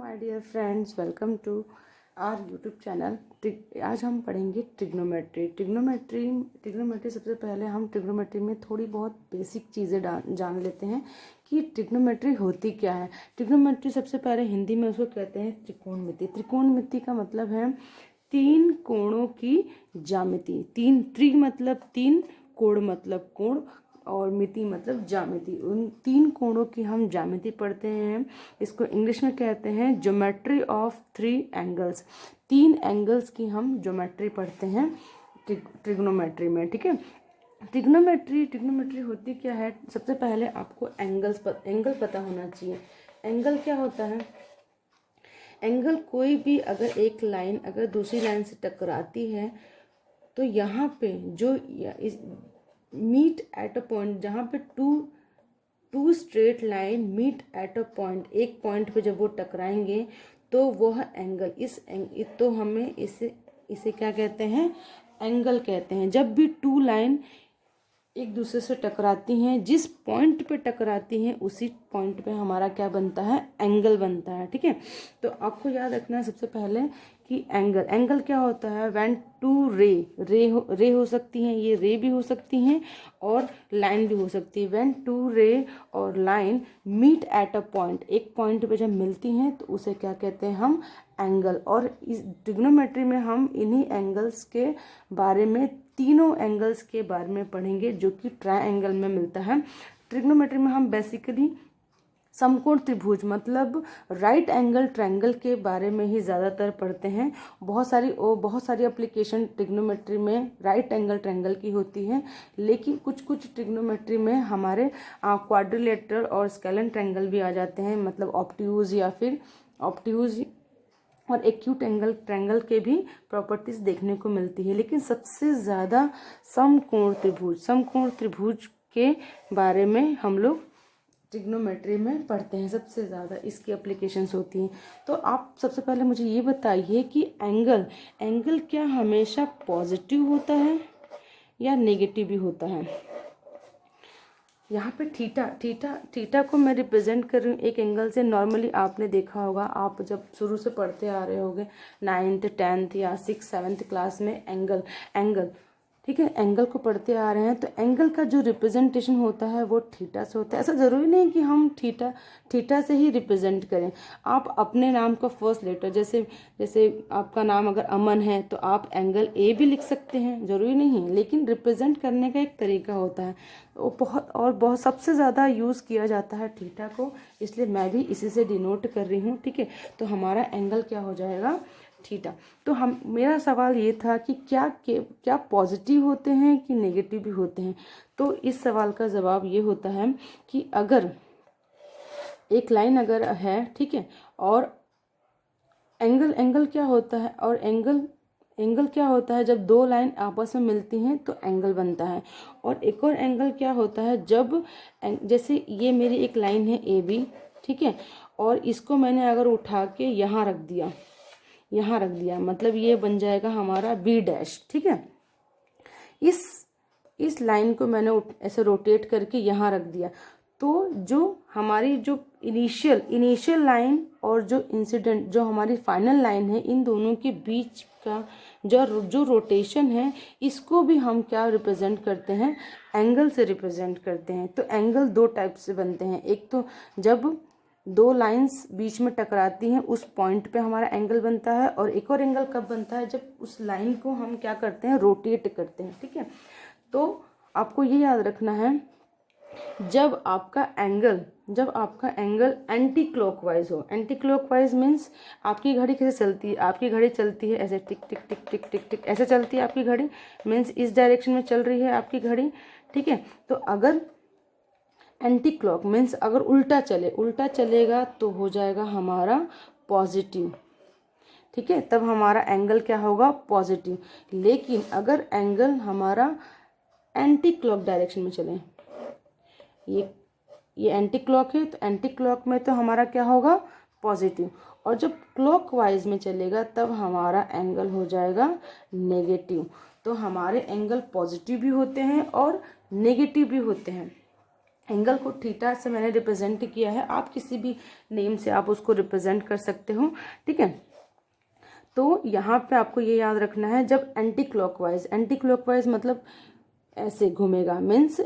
My dear friends, welcome to our YouTube channel. आज हम पढ़ेंगे ट्रिग्नोमेट्री। सबसे पहले हम ट्रिग्नोमेट्री में थोड़ी बहुत बेसिक चीज़ें जान लेते हैं कि ट्रिग्नोमेट्री होती क्या है। ट्रिग्नोमेट्री सबसे पहले हिंदी में उसको कहते हैं त्रिकोणमिति। त्रिकोणमिति का मतलब है तीन कोणों की ज्यामिति। त्रि मतलब तीन, कोण मतलब कोण, और मिति मतलब ज्यामिति। उन तीन कोणों की हम ज्यामिति पढ़ते हैं। इसको इंग्लिश में कहते हैं ज्योमेट्री ऑफ थ्री एंगल्स। तीन एंगल्स की हम ज्योमेट्री पढ़ते हैं ट्रिग्नोमेट्री में, ठीक है। ट्रिग्नोमेट्री होती क्या है, सबसे पहले आपको एंगल पता होना चाहिए। एंगल क्या होता है? एंगल कोई भी अगर एक लाइन अगर दूसरी लाइन से टकराती है तो यहाँ पे जो मीट एट अ पॉइंट, जहाँ पे two straight line meet at a point, एक पॉइंट पे जब वो टकराएंगे तो वह एंगल तो हमें इसे क्या कहते हैं? एंगल कहते हैं। जब भी टू लाइन एक दूसरे से टकराती हैं, जिस पॉइंट पे टकराती हैं उसी पॉइंट पे हमारा क्या बनता है? एंगल बनता है, ठीक है। तो आपको याद रखना है सबसे पहले कि एंगल क्या होता है? व्हेन टू रे हो सकती हैं, ये रे भी हो सकती हैं और लाइन भी हो सकती है। व्हेन टू रे और line meet at a point, एक पॉइंट पे जब मिलती हैं तो उसे क्या कहते हैं? हम एंगल। और इस ट्रिग्नोमेट्री में हम इन्हीं एंगल्स के बारे में, तीनों एंगल्स के बारे में पढ़ेंगे जो कि ट्रायंगल में मिलता है। ट्रिग्नोमेट्री में हम बेसिकली समकोण त्रिभुज मतलब राइट एंगल ट्रायंगल के बारे में ही ज़्यादातर पढ़ते हैं। बहुत सारी एप्लीकेशन ट्रिग्नोमेट्री में राइट एंगल ट्रायंगल की होती है, लेकिन कुछ ट्रिग्नोमेट्री में हमारे क्वाड्रिलेटरल और स्केलन ट्रायंगल भी आ जाते हैं, मतलब ऑब्ट्यूज या फिर ऑब्ट्यूज और एक्यूट एंगल ट्रायंगल के भी प्रॉपर्टीज देखने को मिलती है। लेकिन सबसे ज़्यादा समकोण त्रिभुज के बारे में हम लोग ट्रिग्नोमेट्री में पढ़ते हैं। सबसे ज़्यादा इसकी एप्लीकेशंस होती हैं। तो आप सबसे पहले मुझे ये बताइए कि एंगल क्या हमेशा पॉजिटिव होता है या नेगेटिव भी होता है? यहाँ पे थीटा को मैं रिप्रेजेंट कर रही हूँ एक एंगल से। नॉर्मली आपने देखा होगा, आप जब शुरू से पढ़ते आ रहे होंगे 9th 10th या 6th 7th क्लास में एंगल, ठीक है, एंगल को पढ़ते आ रहे हैं। तो एंगल का जो रिप्रेजेंटेशन होता है वो थीटा से होता है। ऐसा ज़रूरी नहीं कि हम थीटा से ही रिप्रेजेंट करें। आप अपने नाम का फर्स्ट लेटर, जैसे आपका नाम अगर अमन है तो आप एंगल ए भी लिख सकते हैं, ज़रूरी नहीं है। लेकिन रिप्रेजेंट करने का एक तरीका होता है। वो बहुत सबसे ज़्यादा यूज़ किया जाता है थीटा को, इसलिए मैं भी इसी से डिनोट कर रही हूँ, ठीक है। तो हमारा एंगल क्या हो जाएगा? थीटा। तो मेरा सवाल ये था कि क्या पॉजिटिव होते हैं कि नेगेटिव भी होते हैं? तो इस सवाल का जवाब ये होता है कि अगर एक लाइन अगर है, ठीक है, और एंगल क्या होता है? और एंगल क्या होता है? जब दो लाइन आपस में मिलती हैं तो एंगल बनता है। और एक और एंगल क्या होता है? जब जैसे ये मेरी एक लाइन है ए बी, ठीक है, और इसको मैंने अगर उठा के यहाँ रख दिया मतलब ये बन जाएगा हमारा बी डैश, ठीक है। इस लाइन को मैंने ऐसे रोटेट करके यहाँ रख दिया, तो जो हमारी जो इनिशियल लाइन और जो हमारी फाइनल लाइन है, इन दोनों के बीच का जो रोटेशन है, इसको भी हम क्या रिप्रेजेंट करते हैं? एंगल से रिप्रेजेंट करते हैं। तो एंगल दो टाइप से बनते हैं। एक तो जब दो लाइंस बीच में टकराती हैं उस पॉइंट पे हमारा एंगल बनता है, और एक और एंगल कब बनता है? जब उस लाइन को हम क्या करते हैं? रोटेट करते हैं, ठीक है। तो आपको ये याद रखना है, जब आपका एंगल एंटी क्लॉकवाइज हो। एंटी क्लॉकवाइज मीन्स आपकी घड़ी कैसे चलती है? आपकी घड़ी चलती है ऐसे टिक टिक टिक टिक टिक टिक, ऐसे चलती है आपकी घड़ी, मीन्स इस डायरेक्शन में चल रही है आपकी घड़ी, ठीक है। तो अगर एंटी क्लॉक मीन्स अगर उल्टा चलेगा तो हो जाएगा हमारा पॉजिटिव, ठीक है, तब हमारा एंगल क्या होगा? पॉजिटिव। लेकिन अगर एंगल हमारा एंटी क्लॉक डायरेक्शन में चले, ये एंटी क्लॉक है, तो एंटी क्लॉक में तो हमारा क्या होगा? पॉजिटिव। और जब क्लॉकवाइज में चलेगा तब हमारा एंगल हो जाएगा नेगेटिव। तो हमारे एंगल पॉजिटिव भी होते हैं और नेगेटिव भी होते हैं। एंगल को थीटा से मैंने रिप्रेजेंट किया है, आप किसी भी नेम से आप उसको रिप्रेजेंट कर सकते हो, ठीक है। तो यहाँ पे आपको ये याद रखना है, जब एंटी क्लॉकवाइज मतलब ऐसे घूमेगा, मीन्स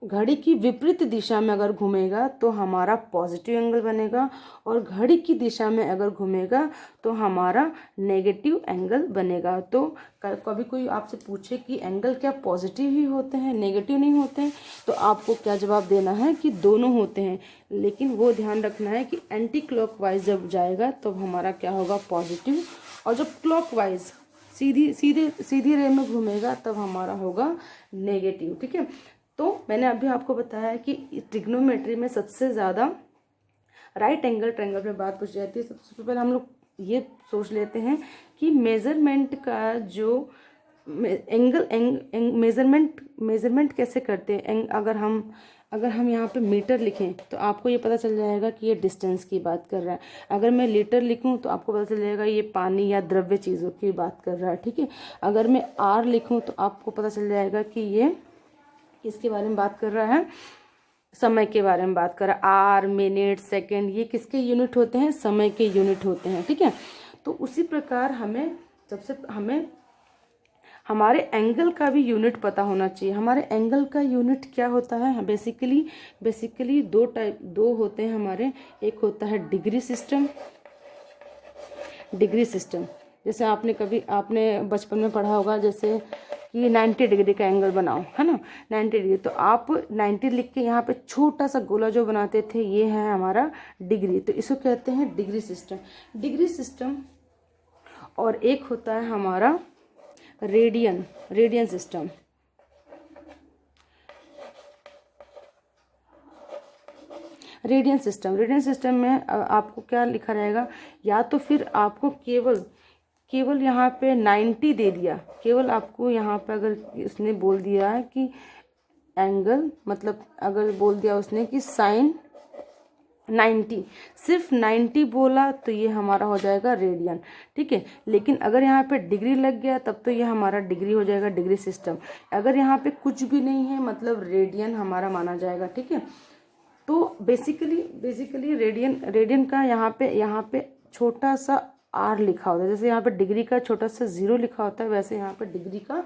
घड़ी की विपरीत दिशा में अगर घूमेगा तो हमारा पॉजिटिव एंगल बनेगा, और घड़ी की दिशा में अगर घूमेगा तो हमारा नेगेटिव एंगल बनेगा। तो कभी कोई आपसे पूछे कि एंगल क्या पॉजिटिव ही होते हैं, नेगेटिव नहीं होते हैं, तो आपको क्या जवाब देना है कि दोनों होते हैं, लेकिन वो ध्यान रखना है कि एंटी क्लॉकवाइज जब जाएगा तो हमारा क्या होगा, पॉजिटिव, और जब क्लॉकवाइज सीधी रे में घूमेगा तब हमारा होगा नेगेटिव, ठीक है। तो मैंने अभी आपको बताया कि ट्रिग्नोमेट्री में सबसे ज़्यादा राइट एंगल ट्रायंगल पे बात पूछी जाती है। सबसे पहले हम लोग ये सोच लेते हैं कि मेज़रमेंट का जो मेज़रमेंट कैसे करते हैं। अगर हम यहाँ पे मीटर लिखें तो आपको ये पता चल जाएगा कि ये डिस्टेंस की बात कर रहा है। अगर मैं लीटर लिखूं तो आपको पता चल जाएगा ये पानी या द्रव्य चीज़ों की बात कर रहा है, ठीक है। अगर मैं आर लिखूं तो आपको पता चल जाएगा कि ये किसके बारे में बात कर रहा है, समय के बारे में बात कर रहा है। आर, मिनट, सेकंड, ये किसके यूनिट होते हैं, समय के यूनिट होते हैं, ठीक है। तो उसी प्रकार हमें हमारे एंगल का भी यूनिट पता होना चाहिए। हमारे एंगल का यूनिट क्या होता है, बेसिकली दो होते हैं हमारे। एक होता है डिग्री सिस्टम, जैसे आपने बचपन में पढ़ा होगा, जैसे कि 90 डिग्री का एंगल बनाओ, है ना, 90 डिग्री। तो आप 90 लिख के यहाँ पे छोटा सा गोला जो बनाते थे, ये है हमारा डिग्री, तो इसको कहते हैं डिग्री सिस्टम। और एक होता है हमारा रेडियन सिस्टम। रेडियन सिस्टम में आपको क्या लिखा रहेगा, या तो फिर आपको केवल यहाँ पे 90 दे दिया, केवल आपको यहाँ पे अगर उसने बोल दिया है कि एंगल, मतलब अगर बोल दिया उसने कि साइन 90, सिर्फ 90 बोला तो ये हमारा हो जाएगा रेडियन, ठीक है। लेकिन अगर यहाँ पे डिग्री लग गया तब तो ये हमारा डिग्री हो जाएगा, डिग्री सिस्टम। अगर यहाँ पे कुछ भी नहीं है मतलब रेडियन हमारा माना जाएगा, ठीक है। तो बेसिकली रेडियन का यहाँ पे छोटा सा आर लिखा होता है, जैसे यहाँ पे डिग्री का छोटा सा 0 लिखा होता है, वैसे यहाँ पे डिग्री का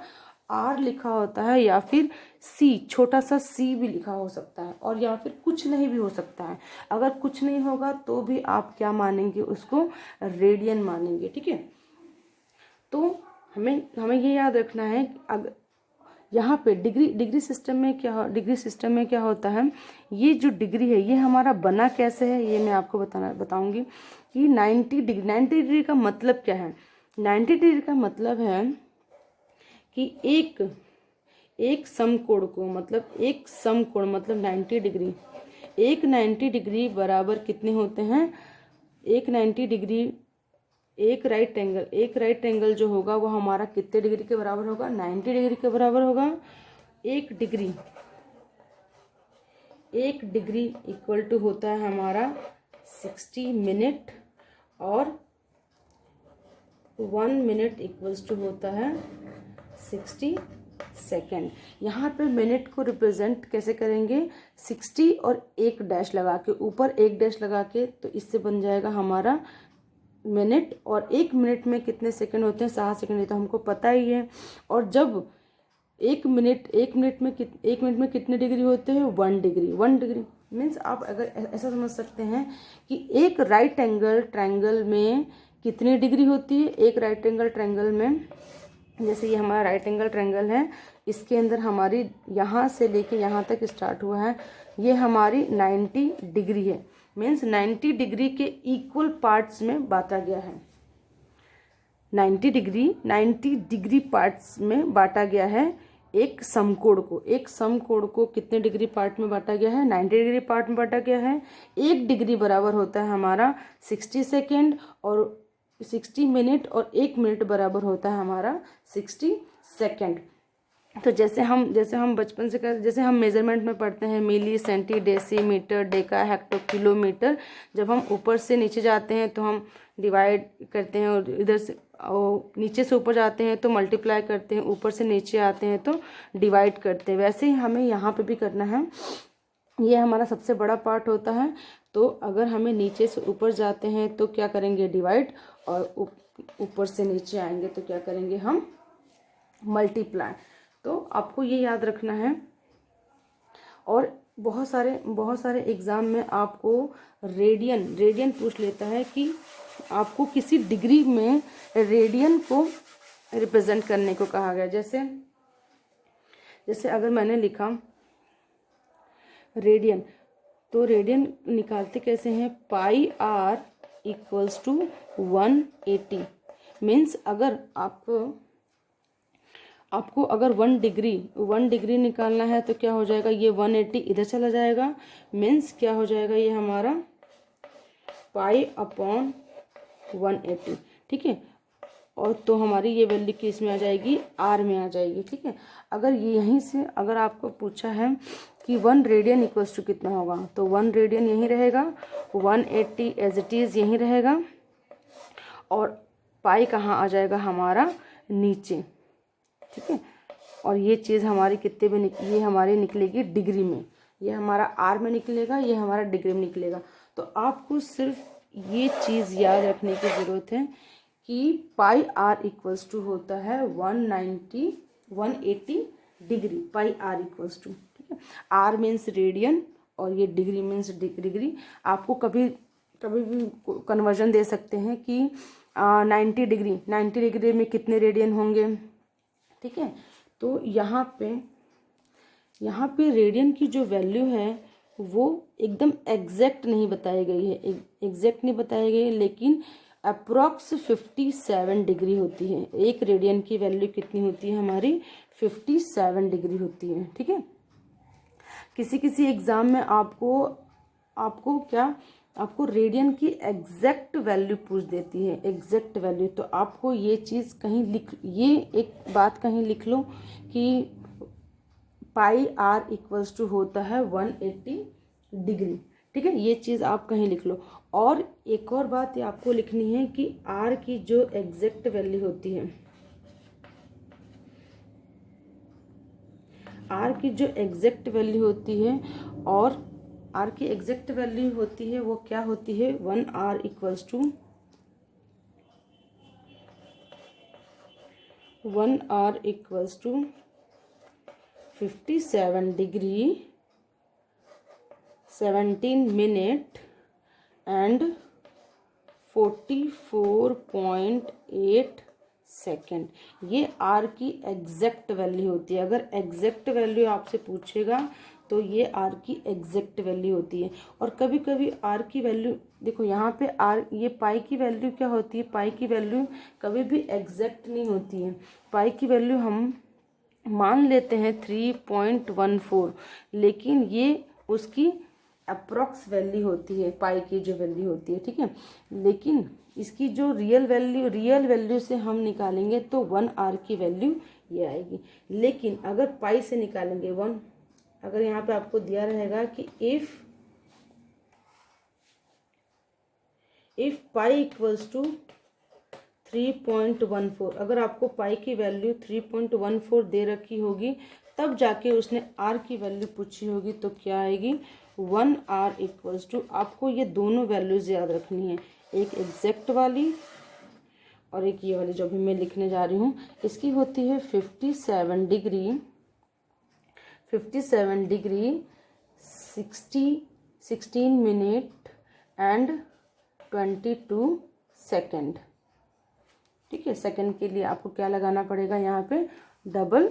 आर लिखा होता है, या फिर सी, छोटा सा सी भी लिखा हो सकता है, और या फिर कुछ नहीं भी हो सकता है। अगर कुछ नहीं होगा तो भी आप क्या मानेंगे, उसको रेडियन मानेंगे, ठीक है। तो हमें ये याद रखना है, अगर यहाँ पे डिग्री सिस्टम में क्या होता है, ये जो डिग्री है ये हमारा बना कैसे है, ये मैं आपको बताऊंगी कि 90 डिग्री का मतलब क्या है। 90 डिग्री का मतलब है कि एक समकोण मतलब 90 डिग्री, एक 90 डिग्री बराबर कितने होते हैं, एक राइट एंगल जो होगा वो हमारा कितने डिग्री के बराबर होगा, 90 डिग्री के बराबर होगा। एक डिग्री इक्वल टू होता है हमारा 60 मिनट, और 1 मिनट इक्वल्स टू होता है 60 सेकेंड। यहाँ पे मिनट को रिप्रेजेंट कैसे करेंगे, 60 और एक डैश लगा के, ऊपर एक डैश लगा के, तो इससे बन जाएगा हमारा मिनट। और 1 मिनट में कितने सेकंड होते हैं, 7 सेकंड, ये तो हमको पता ही है। और जब एक मिनट में कितने डिग्री होते हैं, 1 डिग्री मीन्स आप अगर ऐसा समझ सकते हैं कि एक राइट एंगल ट्रायंगल में कितनी डिग्री होती है। एक राइट एंगल ट्रायंगल में, जैसे ये हमारा राइट एंगल ट्रायंगल है, इसके अंदर हमारी यहाँ से लेके यहाँ तक स्टार्ट हुआ है, ये हमारी 90 डिग्री है, मीन्स 90 डिग्री के इक्वल पार्ट्स में बांटा गया है। 90 डिग्री पार्ट्स में बांटा गया है एक समकोण को कितने डिग्री पार्ट में बांटा गया है, 90 डिग्री पार्ट में बांटा गया है। 1 डिग्री बराबर होता है हमारा 60 सेकेंड, और 60 मिनट, और 1 मिनट बराबर होता है हमारा 60 सेकेंड। तो जैसे हम बचपन से जैसे हम मेजरमेंट में पढ़ते हैं milli, centi, decimeter, deca, hecto, kilometer, जब हम ऊपर से नीचे जाते हैं तो हम डिवाइड करते हैं, और इधर से नीचे से ऊपर जाते हैं तो मल्टीप्लाई करते हैं, ऊपर से नीचे आते हैं तो डिवाइड करते हैं। वैसे ही हमें यहाँ पे भी करना है ये हमारा सबसे बड़ा पार्ट होता है। तो अगर हमें नीचे से ऊपर जाते हैं तो क्या करेंगे, डिवाइड, और ऊपर से नीचे आएंगे तो क्या करेंगे हम, मल्टीप्लाई। तो आपको ये याद रखना है। और बहुत सारे एग्ज़ाम में आपको रेडियन पूछ लेता है कि आपको किसी डिग्री में रेडियन को रिप्रेजेंट करने को कहा गया। जैसे अगर मैंने लिखा रेडियन, तो रेडियन निकालते कैसे हैं, पाई आर इक्वल्स टू 180। मीन्स अगर आपको अगर 1 डिग्री निकालना है तो क्या हो जाएगा, ये 180 इधर चला जाएगा। मीन्स क्या हो जाएगा, ये हमारा पाई अपॉन 180। ठीक है, और तो हमारी ये वैल्यू किस में आ जाएगी, आर में आ जाएगी। ठीक है, अगर यहीं से अगर आपको पूछा है कि 1 रेडियन इक्वल्स टू कितना होगा, तो 1 रेडियन यहीं रहेगा, 180 एज इट इज़ यहीं रहेगा, और पाई कहाँ आ जाएगा हमारा, नीचे। ठीक है, और ये चीज़ हमारी कितने में ये हमारी निकलेगी डिग्री में, ये हमारा आर में निकलेगा, ये हमारा डिग्री में निकलेगा। तो आपको सिर्फ ये चीज़ याद रखने की ज़रूरत है कि पाई आर इक्वल्स टू होता है 180 degree, pi R equals to. ठीक है, आर मीन्स रेडियन और ये डिग्री मीन्स डिग्री। आपको कभी भी कन्वर्जन दे सकते हैं कि 90 डिग्री में कितने रेडियन होंगे। ठीक है, तो यहाँ पे रेडियन की जो वैल्यू है वो एकदम एग्जैक्ट नहीं बताई गई है, एग्जैक्ट नहीं बताई गई है, लेकिन अप्रॉक्स 57 डिग्री होती है। एक रेडियन की वैल्यू कितनी होती है हमारी, 57 डिग्री होती है। ठीक है, किसी एग्ज़ाम में आपको रेडियन की एग्जैक्ट वैल्यू पूछ देती है, एग्जैक्ट वैल्यू। तो आपको ये चीज़ ये एक बात कहीं लिख लो कि पाई आर इक्वल्स टू होता है 180 डिग्री। ठीक है, ये चीज़ आप कहीं लिख लो। और एक और बात आपको लिखनी है कि आर की जो एग्जैक्ट वैल्यू होती है, आर की जो एग्जैक्ट वैल्यू होती है, और आर की एग्जैक्ट वैल्यू होती है वो क्या होती है, 1 R equals to 57 degree 17 minute and 44.8 second. ये आर की एग्जैक्ट वैल्यू होती है। अगर एग्जैक्ट वैल्यू आपसे पूछेगा तो ये आर की एग्जैक्ट वैल्यू होती है। और कभी कभी आर की वैल्यू देखो, यहाँ पे आर, ये पाई की वैल्यू क्या होती है, पाई की वैल्यू कभी भी एग्जैक्ट नहीं होती है। पाई की वैल्यू हम मान लेते हैं 3.14, लेकिन ये उसकी अप्रॉक्स वैल्यू होती है, पाई की जो वैल्यू होती है। ठीक है, लेकिन इसकी जो रियल वैल्यू से हम निकालेंगे तो 1 आर की वैल्यू ये आएगी। लेकिन अगर पाई से निकालेंगे 1, अगर यहाँ पे आपको दिया रहेगा कि इफ पाई इक्वल्स टू 3.14, अगर आपको पाई की वैल्यू 3.14 दे रखी होगी, तब जाके उसने आर की वैल्यू पूछी होगी, तो क्या आएगी, 1 आर इक्वल्स टू, आपको ये दोनों वैल्यूज याद रखनी है, एक एग्जैक्ट वाली और एक ये वाली जो भी मैं लिखने जा रही हूँ। इसकी होती है 57 डिग्री 16 मिनट एंड 22 सेकेंड। ठीक है, सेकंड के लिए आपको क्या लगाना पड़ेगा, यहाँ पे डबल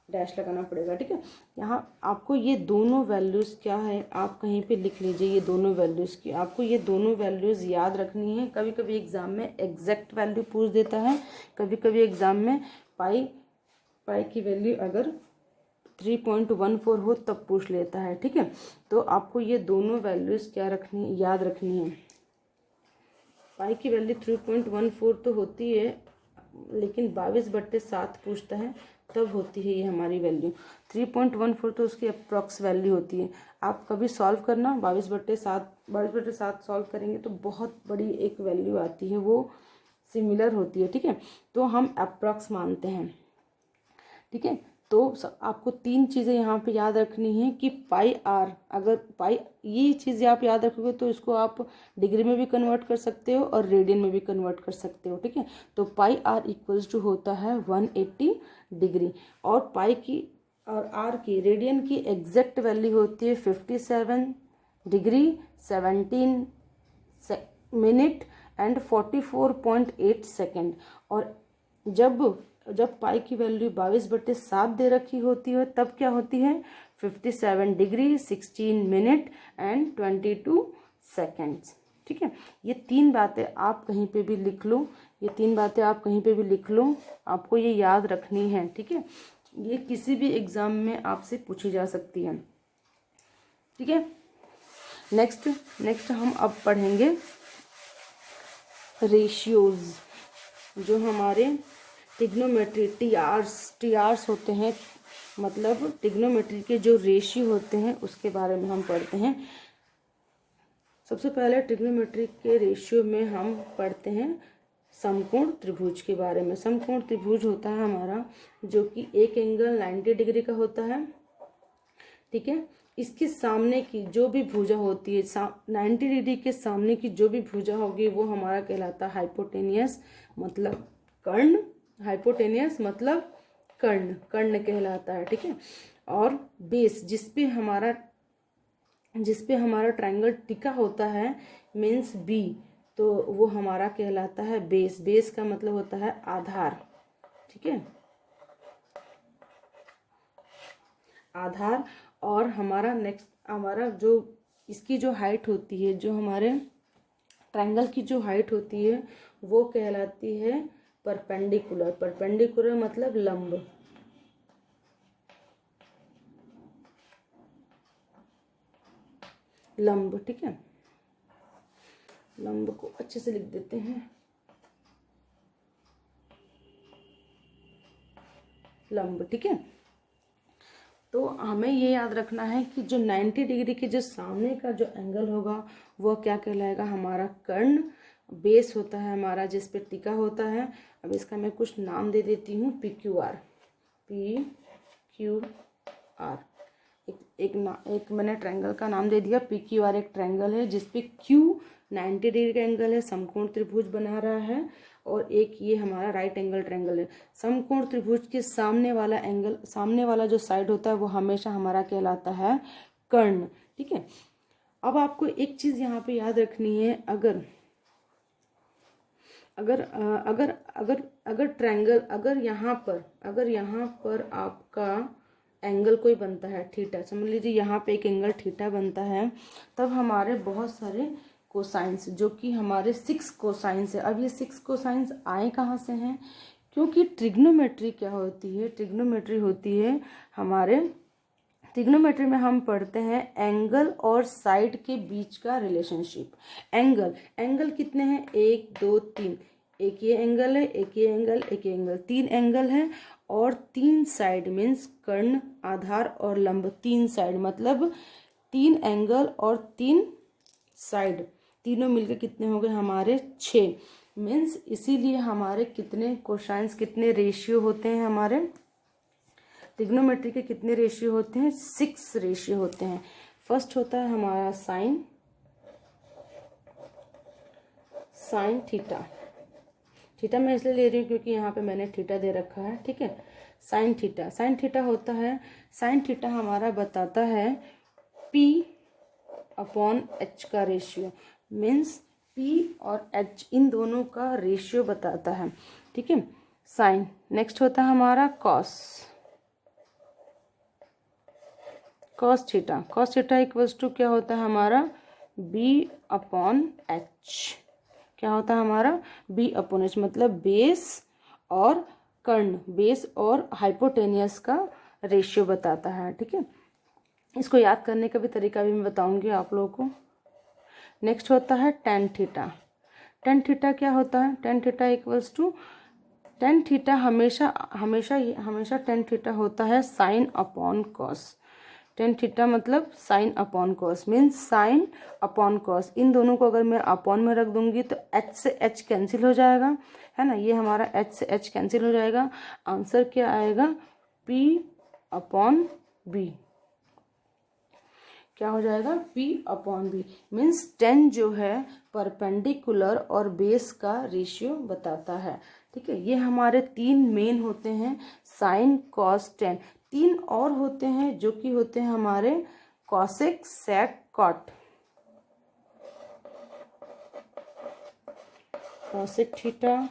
डैश लगाना पड़ेगा। ठीक है, यहाँ आपको ये दोनों वैल्यूज़ क्या है आप कहीं पे लिख लीजिए, ये दोनों वैल्यूज़ की आपको ये दोनों वैल्यूज़ याद रखनी है। कभी कभी एग्ज़ाम में एग्जैक्ट वैल्यू पूछ देता है, कभी कभी एग्ज़ाम में पाई की वैल्यू अगर 3.14 हो तब पूछ लेता है। ठीक है, तो आपको ये दोनों वैल्यूज़ क्या रखनी, याद रखनी है। पाई की वैल्यू 3.14 तो होती है, लेकिन 22/7 पूछता है तब होती है ये हमारी वैल्यू। 3.14 तो उसकी अप्रॉक्स वैल्यू होती है। आप कभी सॉल्व करना, 22/7 सॉल्व करेंगे तो बहुत बड़ी एक वैल्यू आती है, वो सिमिलर होती है। ठीक है, तो हम अप्रॉक्स मानते हैं। ठीक है, तो आपको 3 चीज़ें यहाँ पे याद रखनी है कि पाई आर, अगर पाई ये चीज़ आप याद रखोगे तो इसको आप डिग्री में भी कन्वर्ट कर सकते हो और रेडियन में भी कन्वर्ट कर सकते हो, ठीक है। तो पाई आर इक्वल्स टू होता है 180 डिग्री, और पाई की और आर की रेडियन की एग्जैक्ट वैल्यू होती है 57 डिग्री 17 मिनट एंड 44.8 सेकेंड। और जब पाई की वैल्यू 22/7 दे रखी होती है तब क्या होती है 57 डिग्री 16 मिनट एंड 22 सेकेंड्स, ठीक है। ये 3 बातें आप कहीं पे भी लिख लो, ये 3 बातें आप कहीं पे भी लिख लो, आपको ये याद रखनी है, ठीक है। ये किसी भी एग्जाम में आपसे पूछी जा सकती है, ठीक है। नेक्स्ट हम अब पढ़ेंगे रेशियोज, जो हमारे ट्रिग्नोमेट्री टीआर्स होते हैं, मतलब ट्रिग्नोमेट्री के जो रेशियो होते हैं उसके बारे में हम पढ़ते हैं। सबसे पहले ट्रिग्नोमेट्री के रेशियो में हम पढ़ते हैं समकोण त्रिभुज के बारे में। समकोण त्रिभुज होता है हमारा जो कि एक एंगल 90 डिग्री का होता है, ठीक है। इसके सामने की जो भी भुजा होती है 90 डिग्री के सामने की जो भी भुजा होगी वो हमारा कहलाता है हाइपोटेनियस मतलब कर्ण, हाइपोटेनियस मतलब कर्ण कहलाता है, ठीक है। और बेस जिसपे हमारा ट्रायंगल टिका होता है मीन्स बी, तो वो हमारा कहलाता है बेस। बेस का मतलब होता है आधार, ठीक है, आधार। और हमारा जो इसकी जो हाइट होती है, जो हमारे ट्रायंगल की जो हाइट होती है वो कहलाती है परपेंडिकुलर। परपेंडिकुलर मतलब लंब, ठीक है। लंब को अच्छे से लिख देते हैं, लंब, ठीक है। तो हमें ये याद रखना है कि जो 90 डिग्री के जो सामने का जो एंगल होगा वो क्या कहलाएगा, हमारा कर्ण। बेस होता है हमारा जिस पे टिका होता है। अब इसका मैं कुछ नाम दे देती हूँ, PQR, PQR एक मैंने ट्रायंगल का नाम दे दिया। PQR एक ट्रायंगल है जिसपे Q 90 डिग्री का एंगल है, समकोण त्रिभुज बना रहा है, और एक ये हमारा राइट एंगल ट्रायंगल है। समकोण त्रिभुज के सामने वाला जो साइड होता है वो हमेशा हमारा कहलाता है कर्ण, ठीक है। अब आपको एक चीज यहाँ पे याद रखनी है, अगर ट्रायंगल, अगर यहाँ पर आपका एंगल कोई बनता है थीटा, समझ लीजिए यहाँ पे एक एंगल थीटा बनता है, तब हमारे बहुत सारे कोसाइंस, जो कि हमारे 6 कोसाइंस है। अब ये 6 कोसाइंस आए कहाँ से हैं, क्योंकि ट्रिग्नोमेट्री क्या होती है, ट्रिग्नोमेट्री होती है हमारे, ट्रिग्नोमेट्री में हम पढ़ते हैं एंगल और साइड के बीच का रिलेशनशिप। एंगल कितने हैं, 1 2 3, एक ये एंगल है, एक ये एंगल, एक ये एंगल, 3 एंगल है। और 3 साइड मीन्स कर्ण, आधार और लंब, 3 साइड मतलब 3 एंगल और 3 साइड, तीनों मिलकर कितने हो गए हमारे 6। मीन्स इसीलिए हमारे कितने कोसाइंस, कितने रेशियो होते हैं, हमारे ट्रिग्नोमेट्री के कितने रेशियो होते हैं, 6 रेशियो होते हैं। फर्स्ट होता है हमारा साइन थीटा। थीटा मैं इसलिए ले रही हूँ क्योंकि यहाँ पे मैंने थीटा दे रखा है, ठीक है। साइन थीटा होता है, साइन थीटा हमारा बताता है P/H का रेशियो, मीन्स P और H इन दोनों का रेशियो बताता है, ठीक है, साइन। नेक्स्ट होता है हमारा कॉस थीटा इक्वल्स टू क्या होता है हमारा B/H। क्या होता है हमारा B/H, मतलब बेस और कर्ण, बेस और हाइपोटेनियस का रेशियो बताता है, ठीक है। इसको याद करने का भी तरीका भी मैं बताऊंगी आप लोगों को। नेक्स्ट होता है टेन थीटा क्या होता है, tan theta equals to, tan theta हमेशा टेन थीटा होता है sine upon cos. Tan theta मतलब sine upon cos, means sine upon cos. इन दोनों को अगर मैं अपॉन में रख दूंगी तो H से H कैंसिल हो जाएगा, है ना, ये हमारा H से H कैंसिल हो जाएगा। आंसर क्या आएगा, P अपॉन बी। क्या हो जाएगा? P upon B. Means tan जो है परपेंडिकुलर और बेस का रेशियो बताता है। ठीक है, ये हमारे 3 मेन होते हैं, साइन कॉस tan। 3 और होते हैं जो कि होते हैं हमारे cosec sec cot. Cosec theta,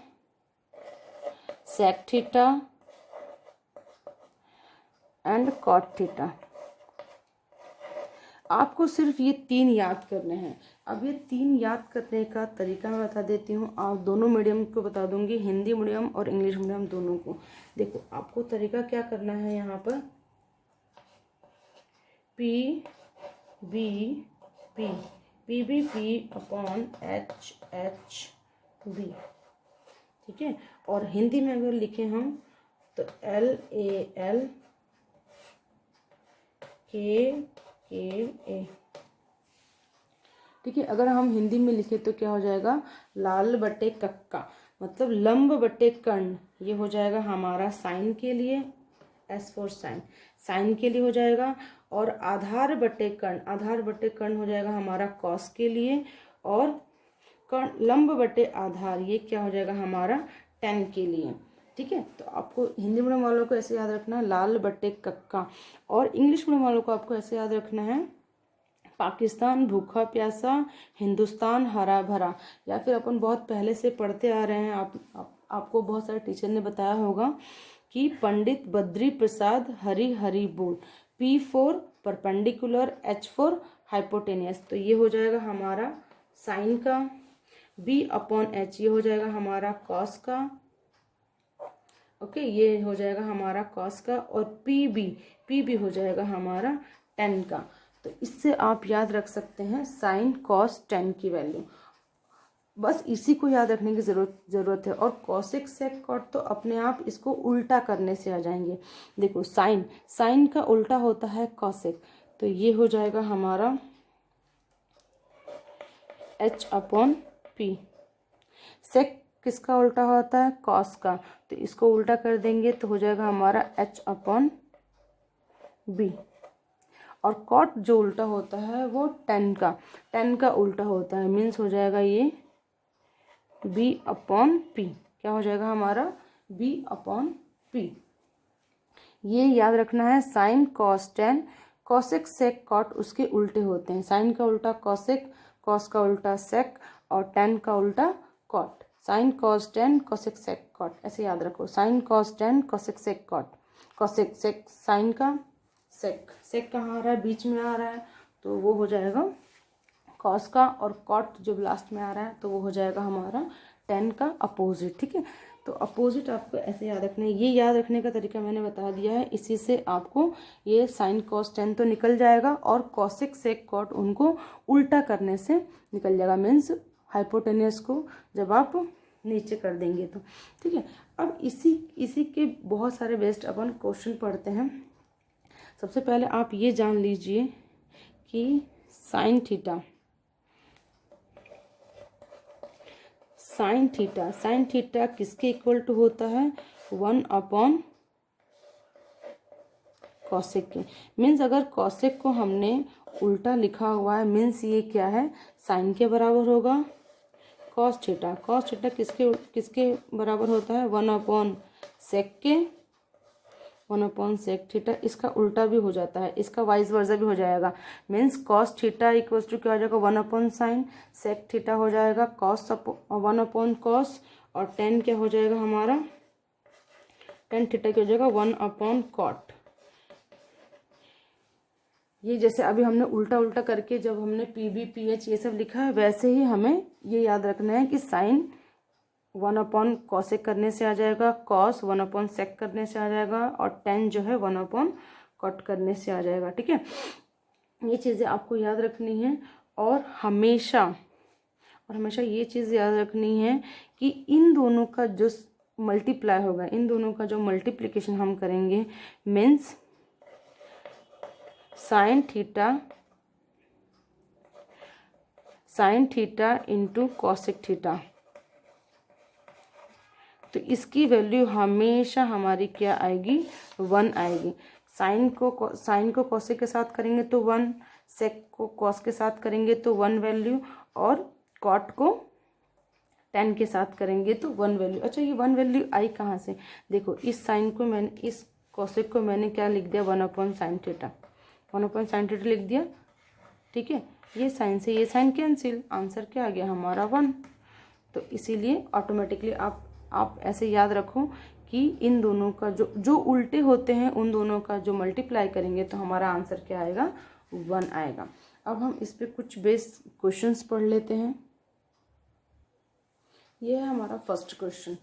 sec theta and cot theta. आपको सिर्फ ये 3 याद करने हैं। अब ये 3 याद करने का तरीका मैं बता देती हूँ। आप दोनों मीडियम को बता दूंगी, हिंदी मीडियम और इंग्लिश मीडियम दोनों को। देखो आपको तरीका क्या करना है, यहाँ पर P B P upon H H B. ठीक है, और हिंदी में अगर लिखे हम तो LAL KA। ठीक है, अगर हम हिंदी में लिखे तो क्या हो जाएगा? लाल बटे कक्का, मतलब लंब बटे कर्ण। ये हो जाएगा हमारा साइन के लिए, S फॉर साइन, साइन के लिए हो जाएगा। और आधार बटे कर्ण, आधार बटे कर्ण हो जाएगा हमारा कॉस के लिए। और कर्ण लंब बटे आधार, ये क्या हो जाएगा हमारा tan के लिए। ठीक है, तो आपको हिंदी मीडियम वालों को ऐसे याद रखना है लाल बटे कक्का, और इंग्लिश मीडियम वालों को आपको ऐसे याद रखना है पाकिस्तान भूखा प्यासा, हिंदुस्तान हरा भरा। या फिर अपन बहुत पहले से पढ़ते आ रहे हैं, आपको बहुत सारे टीचर ने बताया होगा कि पंडित बद्री प्रसाद हरी हरी बोल। P for perpendicular, H for hypotenuse. तो ये हो जाएगा हमारा साइन का। B अपॉन H ये हो जाएगा हमारा कॉस का। ओके, ये हो जाएगा हमारा कॉस का। और पी बी हो जाएगा हमारा tan का। तो इससे आप याद रख सकते हैं साइन कॉस tan की वैल्यू। बस इसी को याद रखने की जरूरत है। और कॉसेक सेक कॉट तो अपने आप इसको उल्टा करने से आ जाएंगे। देखो साइन का उल्टा होता है कॉसेक, तो ये हो जाएगा हमारा H अपॉन पी। सेक किसका उल्टा होता है? कॉस का, तो इसको उल्टा कर देंगे तो हो जाएगा हमारा H अपॉन बी। और कॉट जो उल्टा होता है वो tan का उल्टा होता है, मीन्स हो जाएगा ये B अपॉन पी। क्या हो जाएगा हमारा? B upon P. ये याद रखना है sine cos tan, cosec sec cot उसके उल्टे होते हैं। साइन का उल्टा कॉसेक, कॉस का उल्टा सेक और tan का उल्टा cot. Sine cos tan cosec sec cot, ऐसे याद रखो। Sine cos tan cosec sec cot. Cosec sec sine का, सेक कहाँ आ रहा है? बीच में आ रहा है, तो वो हो जाएगा कॉस का। और कॉट जो लास्ट में आ रहा है तो वो हो जाएगा हमारा tan का अपोजिट। ठीक है, तो अपोजिट आपको ऐसे याद रखना है। ये याद रखने का तरीका मैंने बता दिया है। इसी से आपको ये साइन कॉस tan तो निकल जाएगा, और कॉसेक सेक कॉट उनको उल्टा करने से निकल जाएगा, मीन्स हाइपोटेनियस को जब आप नीचे कर देंगे तो। ठीक है, अब इसी के बहुत सारे बेस्ट अपन क्वेश्चन पढ़ते हैं। सबसे पहले आप ये जान लीजिए कि साइन थीटा किसके इक्वल टू होता है? 1 अपॉन कॉसेक के। मीन्स अगर कॉसेक को हमने उल्टा लिखा हुआ है, मीन्स ये क्या है? साइन के बराबर होगा। कॉस थीटा किसके बराबर होता है? 1 अपॉन सेक के, 1 अपॉन सेक थीटा। इसका उल्टा भी हो जाता है, इसका वाइस वर्सा भी हो जाएगा। Means cos theta equals to क्या हो जाएगा? 1 अपॉन साइन। सेक थीटा हो जाएगा 1 अपॉन कॉस। और tan क्या हो जाएगा हमारा? tan थीटा क्या हो जाएगा? 1 अपॉन कॉट। ये जैसे अभी हमने उल्टा करके जब हमने PB PH ये सब लिखा है, वैसे ही हमें ये याद रखना है कि साइन 1 अपॉन कॉसेक करने से आ जाएगा, कॉस 1 अपॉन सेक करने से आ जाएगा, और tan जो है 1 अपॉन कॉट करने से आ जाएगा। ठीक है, ये चीज़ें आपको याद रखनी है। और हमेशा ये चीज़ याद रखनी है कि इन दोनों का जो मल्टीप्लाई होगा, इन दोनों का जो मल्टीप्लिकेशन हम करेंगे, means sine theta into cosec theta, तो इसकी वैल्यू हमेशा हमारी क्या आएगी? 1 आएगी। साइन को कोसेक के साथ करेंगे तो 1, सेक को कॉस के साथ करेंगे तो 1 वैल्यू, और कॉट को tan के साथ करेंगे तो 1 वैल्यू। अच्छा, ये 1 वैल्यू आई कहाँ से? देखो, इस साइन को मैंने, इस कोसेक को मैंने क्या लिख दिया, 1/sin थीटा, 1/sin थीटा लिख दिया। ठीक है, ये साइन से ये साइन कैंसिल, आंसर क्या आ गया हमारा 1। तो इसीलिए ऑटोमेटिकली आप ऐसे याद रखो कि इन दोनों का जो उल्टे होते हैं उन दोनों का जो मल्टीप्लाई करेंगे तो हमारा आंसर क्या आएगा, 1 आएगा। अब हम इस पे कुछ बेस क्वेश्चंस पढ़ लेते हैं। ये है हमारा फर्स्ट क्वेश्चन,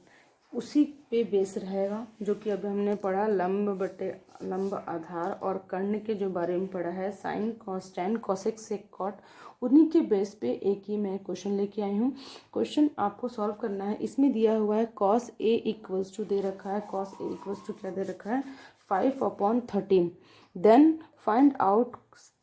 उसी पे बेस रहेगा जो कि अभी हमने पढ़ा, लंब बटे लंब आधार और कर्ण के जो बारे में पढ़ा है, sine cos tan cosec sec cot, उन्हीं के बेस पे एक ही मैं क्वेश्चन लेके आई हूँ। क्वेश्चन आपको सॉल्व करना है। इसमें दिया हुआ है cos a इक्वल्स टू दे रखा है, cos a इक्वल्स टू क्या दे रखा है, 5/13। Then find out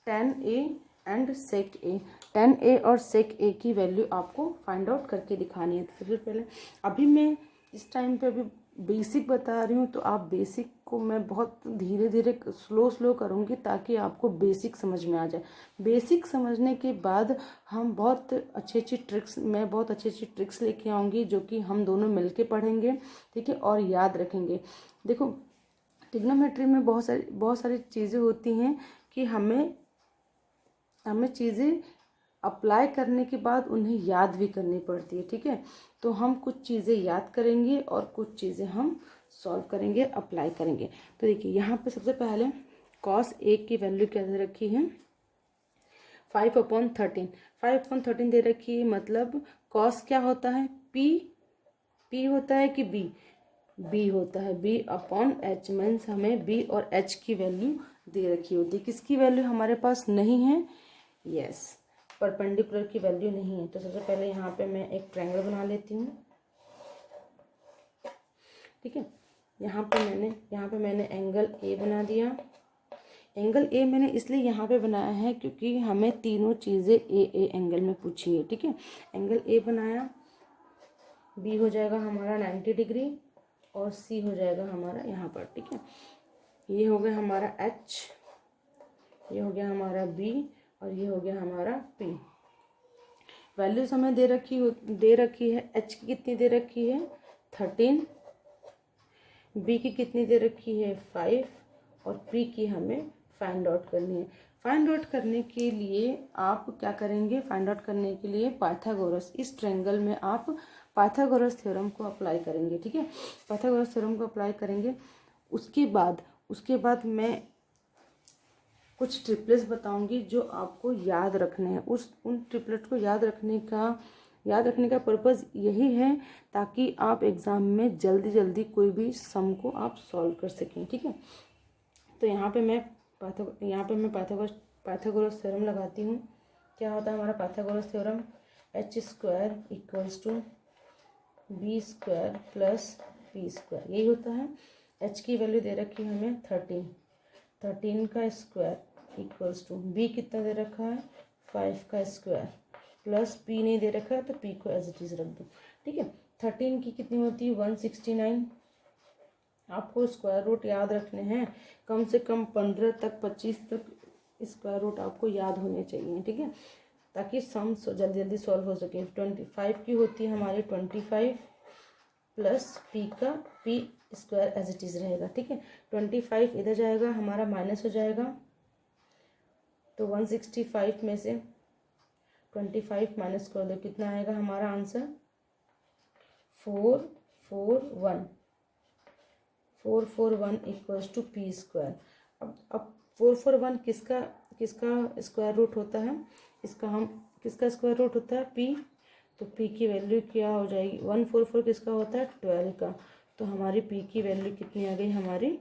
tan a and sec a। tan a और sec a की वैल्यू आपको फाइंड आउट करके दिखानी है। तो सबसे पहले अभी मैं इस टाइम पे अभी बेसिक बता रही हूँ, तो आप बेसिक को मैं बहुत धीरे धीरे स्लो करूँगी ताकि आपको बेसिक समझ में आ जाए। बेसिक समझने के बाद हम बहुत अच्छी ट्रिक्स, मैं बहुत अच्छी ट्रिक्स लेके आऊँगी जो कि हम दोनों मिलके पढ़ेंगे, ठीक है, और याद रखेंगे। देखो, ट्रिग्नोमेट्री में बहुत सारी चीज़ें होती हैं कि हमें चीज़ें अप्लाई करने के बाद उन्हें याद भी करनी पड़ती है। ठीक है, तो हम कुछ चीज़ें याद करेंगे और कुछ चीज़ें हम सॉल्व करेंगे, अप्लाई करेंगे। तो देखिए, यहाँ पे सबसे पहले cos a की वैल्यू क्या दे रखी है, 5/13। 5/13 दे रखी है, मतलब cos क्या होता है, p होता है कि b होता है, b/h, मीन्स हमें b और h की वैल्यू दे रखी होती है। किसकी वैल्यू हमारे पास नहीं है, यस, परपेंडिकुलर की वैल्यू नहीं है। तो सबसे पहले यहाँ पे मैं एक ट्रायंगल बना लेती हूँ। ठीक है, यहाँ पे मैंने एंगल ए बना दिया। एंगल ए मैंने इसलिए यहाँ पे बनाया है क्योंकि हमें तीनों चीज़ें ए एंगल में पूछी है। ठीक है, एंगल ए बनाया, बी हो जाएगा हमारा 90 डिग्री और सी हो जाएगा हमारा यहाँ पर। ठीक है, ये हो गया हमारा एच, ये हो गया हमारा बी और ये हो गया हमारा पी। वैल्यूज हमें दे रखी है। एच की कितनी दे रखी है, 13, बी की कितनी दे रखी है, 5, और पी की हमें फाइंड आउट करनी है। फाइंड आउट करने के लिए आप क्या करेंगे, फाइंड आउट करने के लिए पाइथागोरस, इस ट्रायंगल में आप पाइथागोरस थ्योरम को अप्लाई करेंगे। ठीक है, पाइथागोरस थ्योरम को अप्लाई करेंगे। उसके बाद मैं कुछ ट्रिपलेट्स बताऊंगी जो आपको याद रखने हैं। उन ट्रिपलेट को याद रखने का पर्पज़ यही है ताकि आप एग्ज़ाम में जल्दी कोई भी सम को आप सॉल्व कर सकें। ठीक है, तो यहाँ पे मैं पाइथागोरस थ्योरम लगाती हूँ। क्या होता है हमारा Pythagoras theorem, h² equals to b² plus p², यही होता है। h की वैल्यू दे रखी है हमें 13 का स्क्वायर इक्वल्स टू b कितना दे रखा है, 5 का स्क्वायर प्लस p नहीं दे रखा है तो p को एज इट इज रख दो। ठीक है, 13 की कितनी होती है, 169। आपको स्क्वायर रूट याद रखने हैं, कम से कम 15 तक 25 तक स्क्वायर रूट आपको याद होने चाहिए। ठीक है, ताकि सम जल्दी सॉल्व हो सके। 25 की होती है हमारी 25 plus p square as it is रहेगा। ठीक है, 25 इधर जाएगा, हमारा माइनस हो जाएगा, तो 165 में से 25 माइनस कर दो, कितना आएगा हमारा आंसर, 441 इक्वल्स टू p²। अब 441 किसका स्क्वायर रूट होता है, किसका स्क्वायर रूट होता है, p, तो p की वैल्यू क्या हो जाएगी, 144 किसका होता है, 12 का, तो हमारी p की वैल्यू कितनी आ गई हमारी,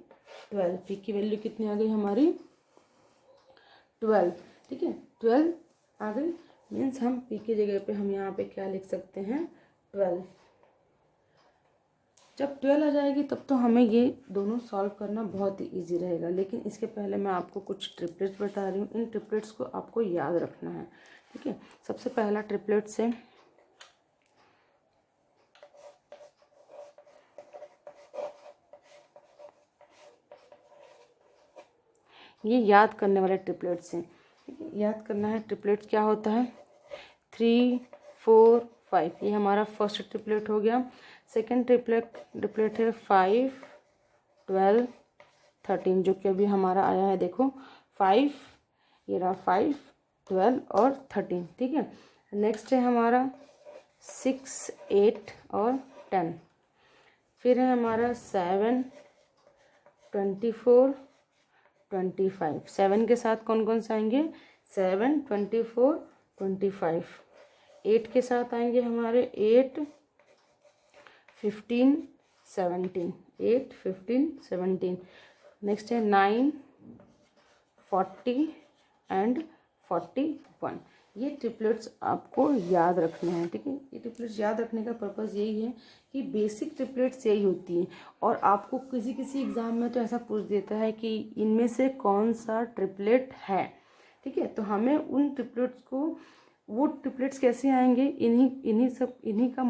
12। p की वैल्यू कितनी आ गई हमारी, 12। ठीक है, 12 आ गई, मीन्स हम p की जगह पे हम यहाँ पे क्या लिख सकते हैं, 12। जब 12 आ जाएगी तब तो हमें ये दोनों सॉल्व करना बहुत ही इजी रहेगा। लेकिन इसके पहले मैं आपको कुछ ट्रिपलेट्स बता रही हूँ, इन ट्रिपलेट्स को आपको याद रखना है। ठीक है, सबसे पहला ट्रिपलेट से ये याद करने वाले ट्रिपलेट्स हैं। याद करना है ट्रिपलेट्स क्या होता है, 3 4 5, ये हमारा फर्स्ट ट्रिपलेट हो गया। सेकंड ट्रिपलेट है 5 12 13, जो कि अभी हमारा आया है, देखो 5, ये रहा 5 12 और 13, ठीक है। नेक्स्ट है हमारा 6 8 और 10। फिर है हमारा 7 24 25। 7 के साथ कौन कौन से आएंगे, 7 24 25। 8 के साथ आएंगे हमारे 8 15 17, 8 15 17। नेक्स्ट है 9 40 एंड 41। ये ट्रिपलेट्स आपको याद रखने हैं, ठीक है। ये ट्रिपलेट्स याद रखने का पर्पज़ यही है कि बेसिक ट्रिपलेट्स यही होती हैं, और आपको किसी किसी एग्ज़ाम में तो ऐसा पूछ देता है कि इनमें से कौन सा ट्रिपलेट है, ठीक है। तो हमें उन ट्रिपलेट्स को, वो ट्रिपलेट्स कैसे आएंगे, इन्हीं का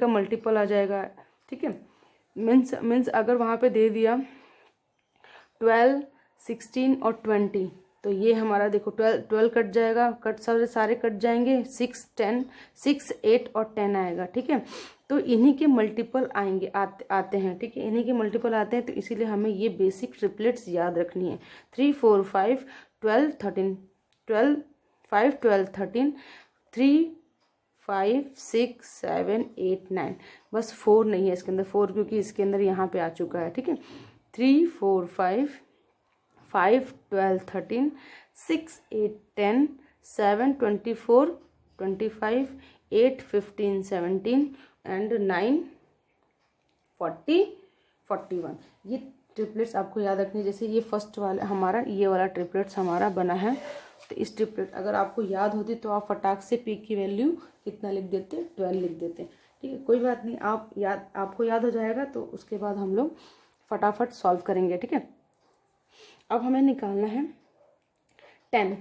मल्टीपल आ जाएगा, ठीक है। मीन्स अगर वहाँ पे दे दिया 12 16 और 20, तो ये हमारा देखो 12 कट जाएगा, सारे कट जाएंगे, 6 10 6 8 और 10 आएगा, ठीक है। तो इन्हीं के मल्टीपल आएंगे, आते हैं, ठीक है। इन्हीं के मल्टीपल आते हैं, तो इसीलिए हमें ये बेसिक ट्रिपलेट्स याद रखनी है। 3 4 5 12 13, 12 5 12 13, 3 5 6 7 8 9, बस 4 नहीं है इसके अंदर, 4 क्योंकि इसके अंदर यहाँ पे आ चुका है, ठीक है। 3 4 5 5 12 13, 6 8 10, 7 24 25, 8 15 17 एंड 9 40 41। ये ट्रिपलेट्स आपको याद रखने, जैसे ये फर्स्ट वाला हमारा, ये वाला ट्रिपलेट्स हमारा बना है, तो इस ट्रिपलेट अगर आपको याद होती तो आप फटाक से पी की वैल्यू कितना लिख देते, 12 लिख देते, ठीक है। कोई बात नहीं, आपको याद हो जाएगा, तो उसके बाद हम लोग फटाफट सॉल्व करेंगे, ठीक है। अब हमें निकालना है 10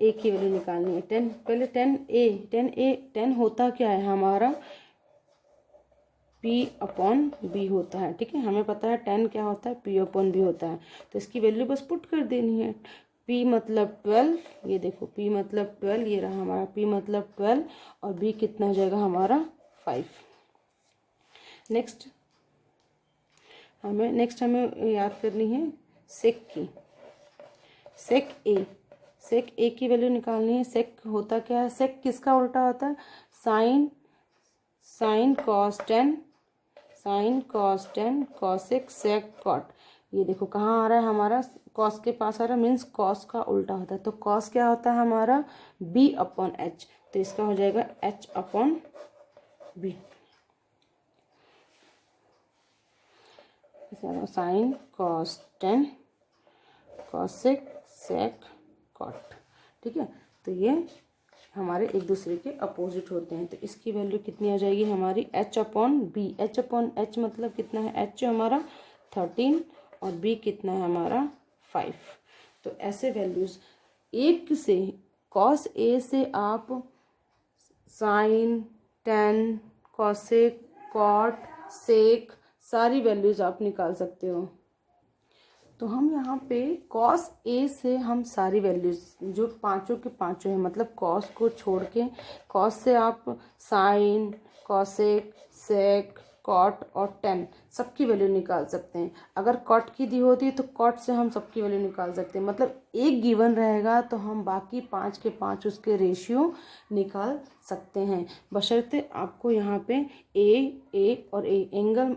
ए की वैल्यू निकालनी है। 10 पहले 10 होता क्या है हमारा, P/B होता है, ठीक है। हमें पता है 10 क्या होता है, P/B होता है, तो इसकी वैल्यू बस पुट कर देनी है। P मतलब 12, ये देखो P मतलब 12, ये रहा हमारा P मतलब 12, और B कितना हो जाएगा हमारा 5। नेक्स्ट हमें याद करनी है सेक की, सेक ए की वैल्यू निकालनी है। सेक होता क्या है, सेक किसका उल्टा होता है, sine cos 10 cosec sec cot. ये देखो कहाँ आ रहा है हमारा, कॉस के पास आ रहा है, मीन्स कॉस का उल्टा होता है। तो कॉस क्या होता है हमारा, B/H, तो इसका हो जाएगा H/B। Sine cos 10 cosec sec cot, ठीक है। तो ये हमारे एक दूसरे के अपोजिट होते हैं, तो इसकी वैल्यू कितनी आ जाएगी हमारी, H/B। H/H मतलब कितना है, H हमारा 13 और B कितना है हमारा 5। तो ऐसे वैल्यूज एक से, कॉस ए से आप साइन 10 कॉसेक कॉट सेक सारी वैल्यूज आप निकाल सकते हो। तो हम यहाँ पे कॉस ए से हम सारी वैल्यूज जो पांचों के पांचों हैं, मतलब कॉस को छोड़ के, कॉस से आप साइन कॉसेक सेक कॉट और 10 सबकी वैल्यू निकाल सकते हैं। अगर कॉट की दी होती है तो कॉट से हम सबकी वैल्यू निकाल सकते हैं, मतलब एक गिवन रहेगा तो हम बाकी 5 के 5 उसके रेशियो निकाल सकते हैं, बशर्ते आपको यहाँ पे ए और ए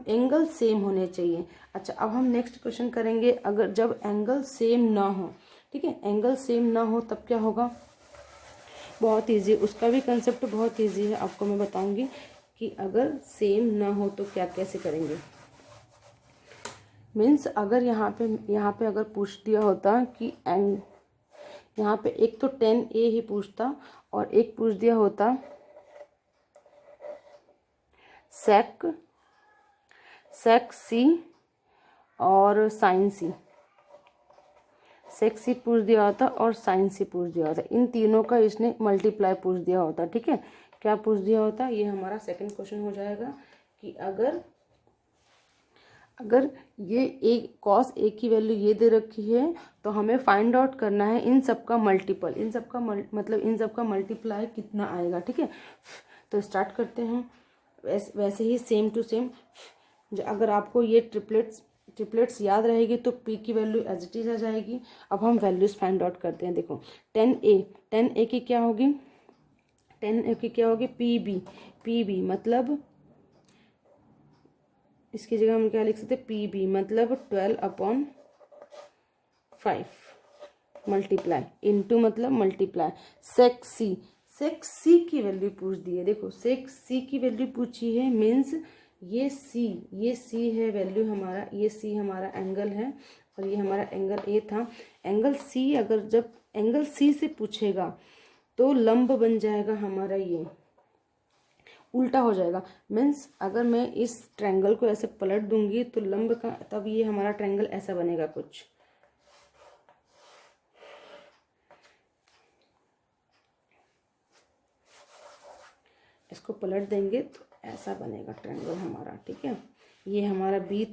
एंगल सेम होने चाहिए। अच्छा, अब हम नेक्स्ट क्वेश्चन करेंगे, अगर जब एंगल सेम ना हो, ठीक है, एंगल सेम ना हो तब क्या होगा, बहुत ईजी, उसका भी कंसेप्ट बहुत ईजी है, आपको मैं बताऊंगी कि अगर सेम ना हो तो क्या कैसे करेंगे। मीन्स अगर यहाँ पे अगर पूछ दिया होता कि यहाँ पे एक तो 10A ही पूछता और एक पूछ दिया होता सेक C और साइन C, सेक C पूछ दिया होता और साइन C पूछ दिया होता, इन तीनों का इसने मल्टीप्लाई पूछ दिया होता, ठीक है। क्या पूछ दिया होता, ये हमारा सेकंड क्वेश्चन हो जाएगा कि अगर ये एक कॉस ए की वैल्यू ये दे रखी है तो हमें फाइंड आउट करना है इन सब का मल्टीपल, इन सब का मतलब इन सब का मल्टीप्लाई कितना आएगा। ठीक है, तो स्टार्ट करते हैं। वैसे ही सेम टू सेम, अगर आपको ये ट्रिपलेट्स याद रहेगी तो पी की वैल्यू एज इट इज आ जाएगी। अब हम वैल्यूज फाइंड आउट करते हैं। देखो 10A की क्या होगी, 10A की क्या होगी, पी बी मतलब इसकी जगह हम क्या लिख सकते हैं, पी मतलब 12/5 मल्टीप्लाई, इनटू मतलब मल्टीप्लाई, सेक सी की वैल्यू पूछ दी है। देखो सेक सी की वैल्यू पूछी है, मीन्स ये सी है वैल्यू हमारा, ये सी हमारा एंगल है और ये हमारा एंगल ए था। एंगल सी, अगर जब एंगल सी से पूछेगा तो लंब बन जाएगा हमारा, ये उल्टा हो जाएगा। मीन्स अगर मैं इस ट्रायंगल को ऐसे पलट दूंगी तो लंब का, तब ये हमारा ट्रायंगल ऐसा बनेगा कुछ। इसको पलट देंगे तो ऐसा बनेगा ट्रायंगल हमारा। ठीक है, ये हमारा बी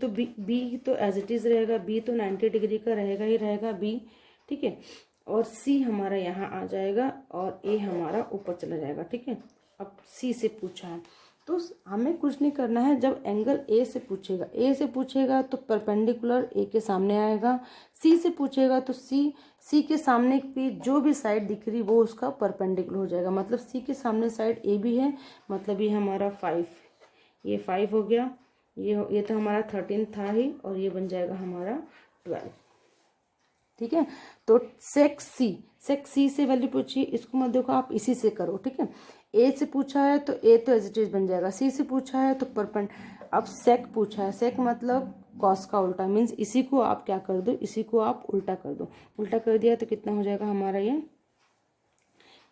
तो एज इट इज रहेगा, बी तो 90 डिग्री का रहेगा ही रहेगा बी। ठीक है, और सी हमारा यहाँ आ जाएगा और ए हमारा ऊपर चला जाएगा। ठीक है, अब सी से पूछा है तो हमें कुछ नहीं करना है। जब एंगल ए से पूछेगा तो परपेंडिकुलर ए के सामने आएगा। सी से पूछेगा तो सी के सामने की जो भी साइड दिख रही वो उसका परपेंडिकुलर हो जाएगा। मतलब सी के सामने साइड ए भी है, मतलब ये हमारा 5, ये 5 हो गया। ये तो हमारा 13 था ही, और ये बन जाएगा हमारा 12। ठीक है, तो सेक सी से वैल्यू पूछी, इसको मत देखो, आप इसी से करो। ठीक है, ए से पूछा है तो ए तो एज इट इज बन जाएगा, सी से पूछा है तो अब सेक पूछा है, सेक मतलब कॉस का उल्टा, मीन्स इसी को आप क्या कर दो, इसी को आप उल्टा कर दो। उल्टा कर दिया तो कितना हो जाएगा हमारा, ये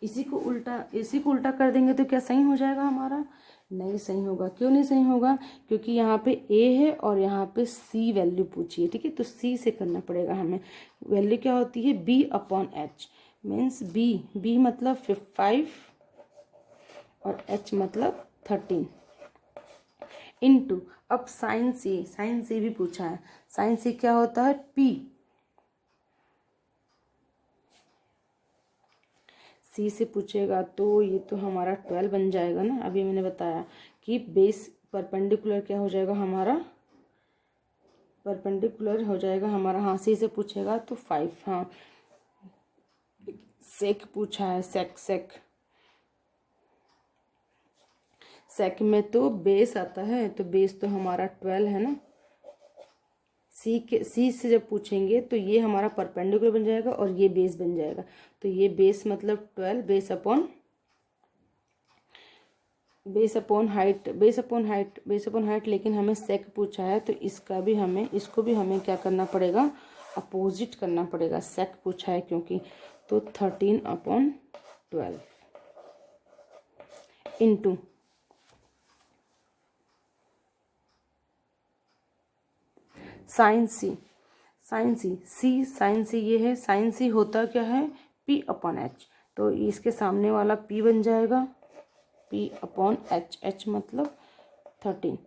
इसी को उल्टा कर देंगे तो क्या सही हो जाएगा हमारा? नहीं सही होगा। क्यों नहीं सही होगा? क्योंकि यहाँ पे ए है और यहाँ पे सी वैल्यू पूछी है। ठीक है, तो सी से करना पड़ेगा हमें। वैल्यू क्या होती है, B/H, मीन्स बी मतलब 5 और H मतलब 13 इनटू, अब साइन सी भी पूछा है। साइन सी क्या होता है, P, सी से पूछेगा तो ये तो हमारा 12 बन जाएगा ना। अभी मैंने बताया कि बेस परपेंडिकुलर क्या हो जाएगा हमारा, परपेंडिकुलर हो जाएगा हमारा। हाँ, सी से पूछेगा तो 5। हाँ, सेक पूछा है, सेक में तो बेस आता है, तो बेस तो हमारा 12 है ना। सी से जब पूछेंगे तो ये हमारा परपेंडिकुलर बन जाएगा और ये बेस बन जाएगा। तो ये बेस मतलब 12, बेस अपॉन हाइट, लेकिन हमें सेक पूछा है तो इसको भी हमें क्या करना पड़ेगा, अपोजिट करना पड़ेगा। सेक पूछा है क्योंकि, तो 13/12 इनटू साइन सी ये है। साइन सी होता क्या है, P/H, तो इसके सामने वाला P बन जाएगा, P/H, H मतलब 13,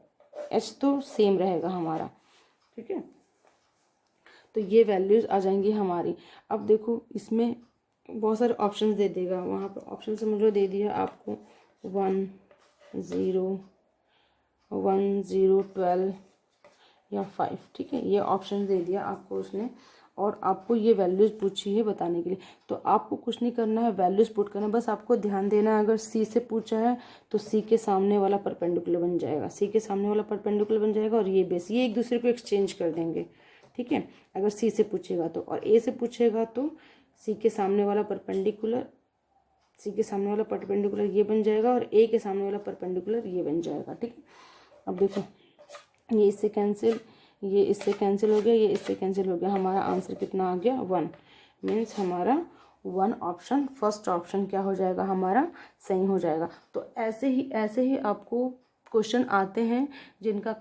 H तो सेम रहेगा हमारा। ठीक है, तो ये वैल्यूज आ जाएंगी हमारी। अब देखो इसमें बहुत सारे ऑप्शंस दे देगा, वहाँ पर ऑप्शन समझो दे दिया आपको 1 0 1 0 12 या 5। ठीक है, ये ऑप्शन दे दिया आपको उसने, और आपको ये वैल्यूज पूछी है बताने के लिए। तो आपको कुछ नहीं करना है, वैल्यूज पुट करना है, बस आपको ध्यान देना है। अगर सी से पूछा है तो सी के सामने वाला परपेंडिकुलर बन जाएगा, और ये बेस, ये एक दूसरे को एक्सचेंज कर देंगे। ठीक है, अगर सी से पूछेगा तो, और ए से पूछेगा तो सी के सामने वाला परपेंडिकुलर ये बन जाएगा और ए के सामने वाला परपेंडिकुलर ये बन जाएगा। ठीक है, अब देखो ये इससे कैंसिल हो गया, ये इससे कैंसिल हो गया। हमारा आंसर कितना आ गया, 1, मीन्स हमारा 1 ऑप्शन, फर्स्ट ऑप्शन क्या हो जाएगा हमारा, सही हो जाएगा। तो ऐसे ही आपको क्वेश्चन आते हैं जिनका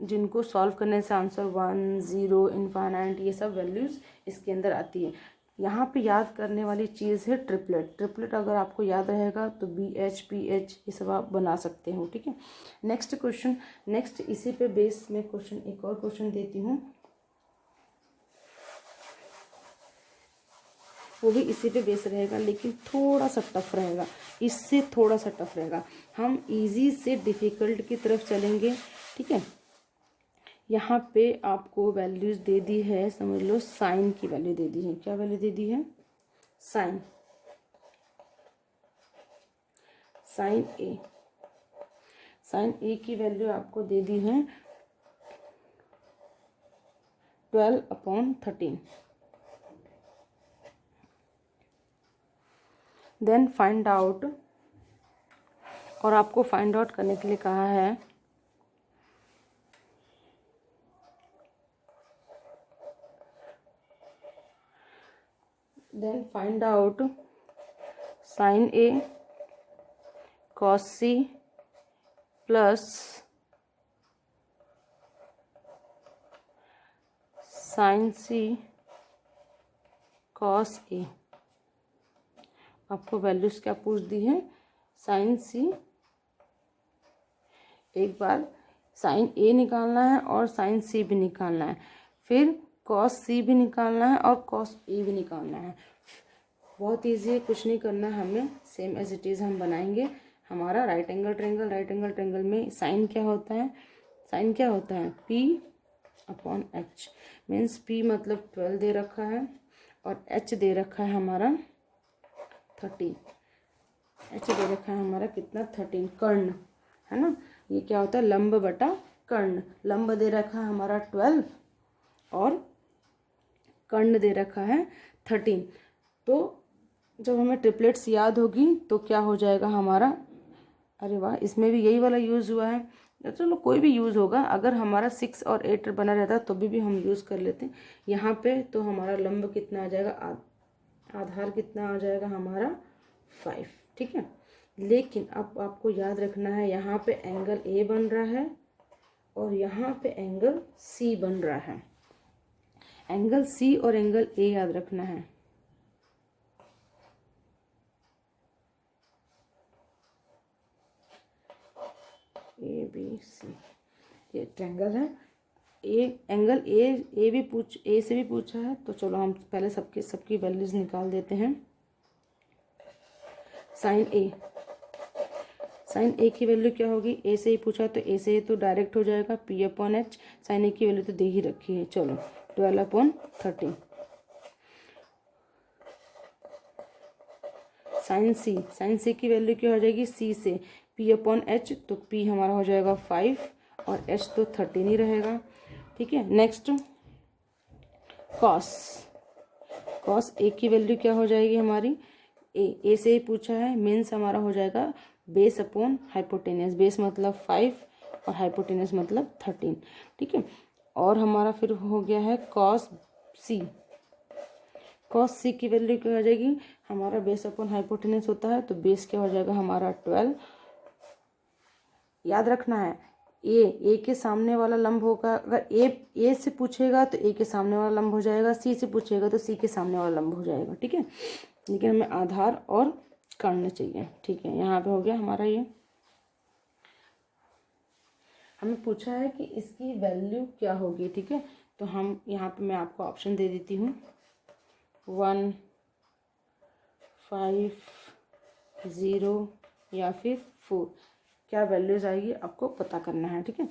जिनको सॉल्व करने से आंसर 1 0 इनफाइनाइट, ये सब वैल्यूज इसके अंदर आती है। यहाँ पे याद करने वाली चीज़ है ट्रिपलेट। ट्रिपलेट अगर आपको याद रहेगा तो BH PH ये सब आप बना सकते हो, ठीक है। नेक्स्ट क्वेश्चन, नेक्स्ट इसी पे बेस में क्वेश्चन, एक और क्वेश्चन देती हूँ, वो भी इसी पे बेस रहेगा लेकिन थोड़ा सा टफ रहेगा, इससे थोड़ा सा टफ रहेगा। हम इजी से डिफ़िकल्ट की तरफ चलेंगे, ठीक है। यहाँ पे आपको वैल्यूज़ दे दी है, समझ लो साइन की वैल्यू दे दी है। क्या वैल्यू दे दी है? साइन, साइन ए, साइन ए की वैल्यू आपको दे दी है 12/13। देन फाइंड आउट, और आपको फाइंड आउट करने के लिए कहा है then find out sign A cos C plus sign C cos A. आपको वैल्यूज क्या पूछ दी है? साइन सी, एक बार साइन ए निकालना है और साइन सी भी निकालना है, फिर कॉस सी भी निकालना है और कॉस ए भी निकालना है। बहुत इजी है, कुछ नहीं करना है हमें, सेम एज इट इज़ हम बनाएंगे। हमारा right angle triangle, right angle triangle में साइन क्या होता है? साइन क्या होता है? P/H, मीन्स P मतलब 12 दे रखा है और H दे रखा है हमारा 13। H दे रखा है हमारा कितना? 13, कर्ण, है ना। ये क्या होता है? लंब बटा कर्ण। लंब दे रखा है हमारा 12 और कर्ण दे रखा है 13। तो जब हमें ट्रिपलेट्स याद होगी तो क्या हो जाएगा हमारा? अरे वाह, इसमें भी यही वाला यूज़ हुआ है। चलो कोई भी यूज़ होगा, अगर हमारा 6 और 8 बना रहता तो भी हम यूज़ कर लेते हैं। यहाँ पे तो हमारा लंब कितना आ जाएगा? आधार कितना आ जाएगा हमारा? 5, ठीक है। लेकिन अब आपको याद रखना है, यहाँ पे एंगल ए बन रहा है और यहाँ पे एंगल सी बन रहा है। एंगल सी और एंगल ए याद रखना है। ABC ये ट्रायंगल है। एंगल ए भी ए से भी पूछा है, तो चलो हम पहले सबकी वैल्यूज निकाल देते हैं। साइन ए की वैल्यू क्या होगी? ए से ही पूछा तो ए से ही तो डायरेक्ट हो जाएगा P/H। साइन ए की वैल्यू तो दे ही रखी है, चलो 12/13। साइन सी की वैल्यू क्या हो जाएगी? सी से P/H, तो P हमारा हो जाएगा 5 और H तो 13 ही रहेगा, ठीक है। नेक्स्ट कॉस ए की वैल्यू क्या हो जाएगी हमारी? ए से ही पूछा है, मीन्स हमारा हो जाएगा बेस अपॉन हाइपोटेनियस। बेस मतलब 5 और हाइपोटेनियस मतलब 13, ठीक है। और हमारा फिर हो गया है कॉस सी की वैल्यू क्या हो जाएगी? हमारा बेस अपॉन हाइपोटेनियस होता है, तो बेस क्या हो जाएगा हमारा 12। याद रखना है, ए के सामने वाला लंब होगा। अगर ए से पूछेगा तो ए के सामने वाला लंब हो जाएगा, सी से पूछेगा तो सी के सामने वाला लंब हो जाएगा, ठीक है। लेकिन हमें आधार और कर्ण चाहिए, ठीक है। यहाँ पे हो गया हमारा ये। हमें पूछा है कि इसकी वैल्यू क्या होगी, ठीक है। तो हम यहाँ पे मैं आपको ऑप्शन दे देती हूँ 1, 5, 0 या फिर 4। क्या वैल्यूज आएगी आपको पता करना है, ठीक है।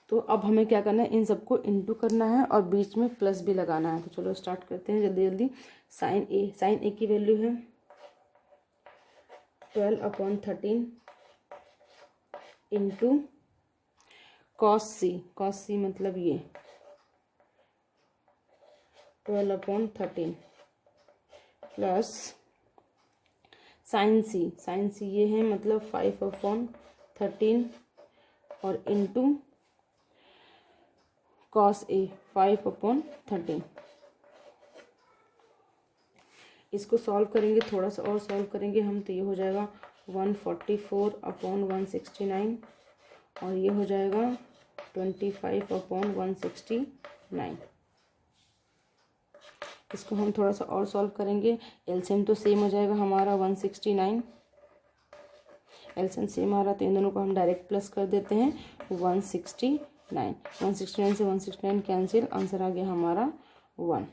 तो अब हमें क्या करना है? इन सबको इनटू करना है और बीच में प्लस भी लगाना है। तो चलो स्टार्ट करते हैं जल्दी जल्दी। साइन ए की वैल्यू है 12/13 इंटू कॉस सी मतलब ये 12/13 प्लस साइन सी ये है मतलब 5/13 और इंटू कॉस ए 5/13। इसको सॉल्व करेंगे, थोड़ा सा और सॉल्व करेंगे हम, तो ये हो जाएगा 144/169 और ये हो जाएगा 25/169। इसको हम थोड़ा सा और सॉल्व करेंगे। एलसीएम तो सेम हो जाएगा हमारा 169, एलसीएम सेम आ रहा तो इन दोनों को हम डायरेक्ट प्लस कर देते हैं 169। 169 से 169 कैंसिल, आंसर आ गया हमारा 1।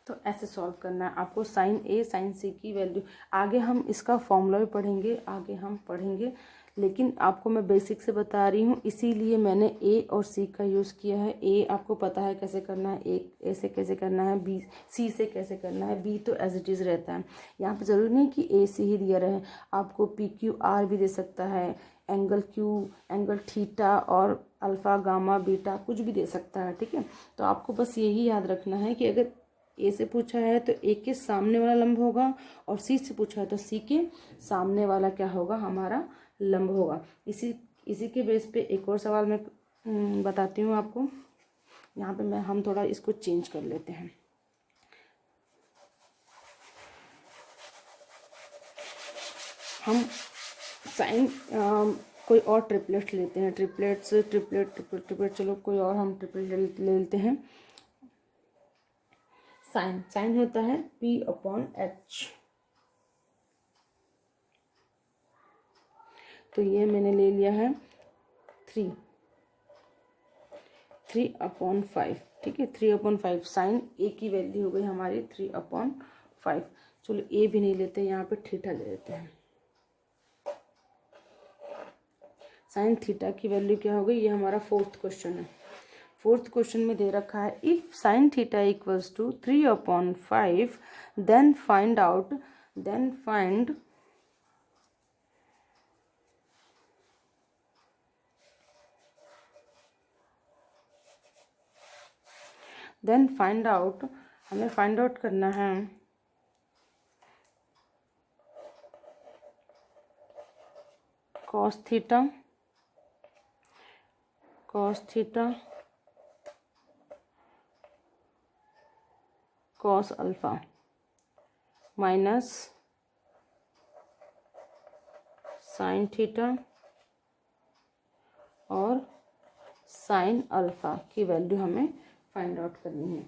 तो ऐसे सॉल्व करना है आपको साइन ए साइन सी की वैल्यू। आगे हम इसका फॉर्मूला भी पढ़ेंगे, आगे हम पढ़ेंगे, लेकिन आपको मैं बेसिक से बता रही हूँ, इसीलिए मैंने ए और सी का यूज़ किया है। ए आपको पता है कैसे करना है, ए से कैसे करना है, बी सी से कैसे करना है, बी तो एज इट इज़ रहता है। यहाँ पे ज़रूरी नहीं कि ए सी ही दिया रहे, आपको पी क्यू आर भी दे सकता है, एंगल क्यू, एंगल थीटा और अल्फ़ा गामा बीटा कुछ भी दे सकता है, ठीक है। तो आपको बस यही याद रखना है कि अगर ए से पूछा है तो ए के सामने वाला लंब होगा, और सी से पूछा है तो सी के सामने वाला क्या होगा, हमारा लंब होगा। इसी के बेस पे एक और सवाल मैं बताती हूँ आपको। यहाँ पे हम थोड़ा इसको चेंज कर लेते हैं। हम साइन कोई और ट्रिपलेट लेते हैं, ट्रिपलेट चलो कोई और हम ट्रिपलेट ले लेते हैं। साइन होता है P/H। तो ये मैंने ले लिया है 3/5, ठीक है। 3/5 साइन ए की वैल्यू हो गई हमारी 3/5। चलो ए भी नहीं लेते, यहाँ पे थीटा ले लेते हैं। साइन थीटा की वैल्यू क्या हो गई, ये हमारा फोर्थ क्वेश्चन है। फोर्थ क्वेश्चन में दे रखा है if sine theta equals to 3/5 then find out, हमें फाइंड आउट करना है cos theta cos alpha minus sine theta और साइन अल्फा की वैल्यू हमें फाइंड आउट करनी है।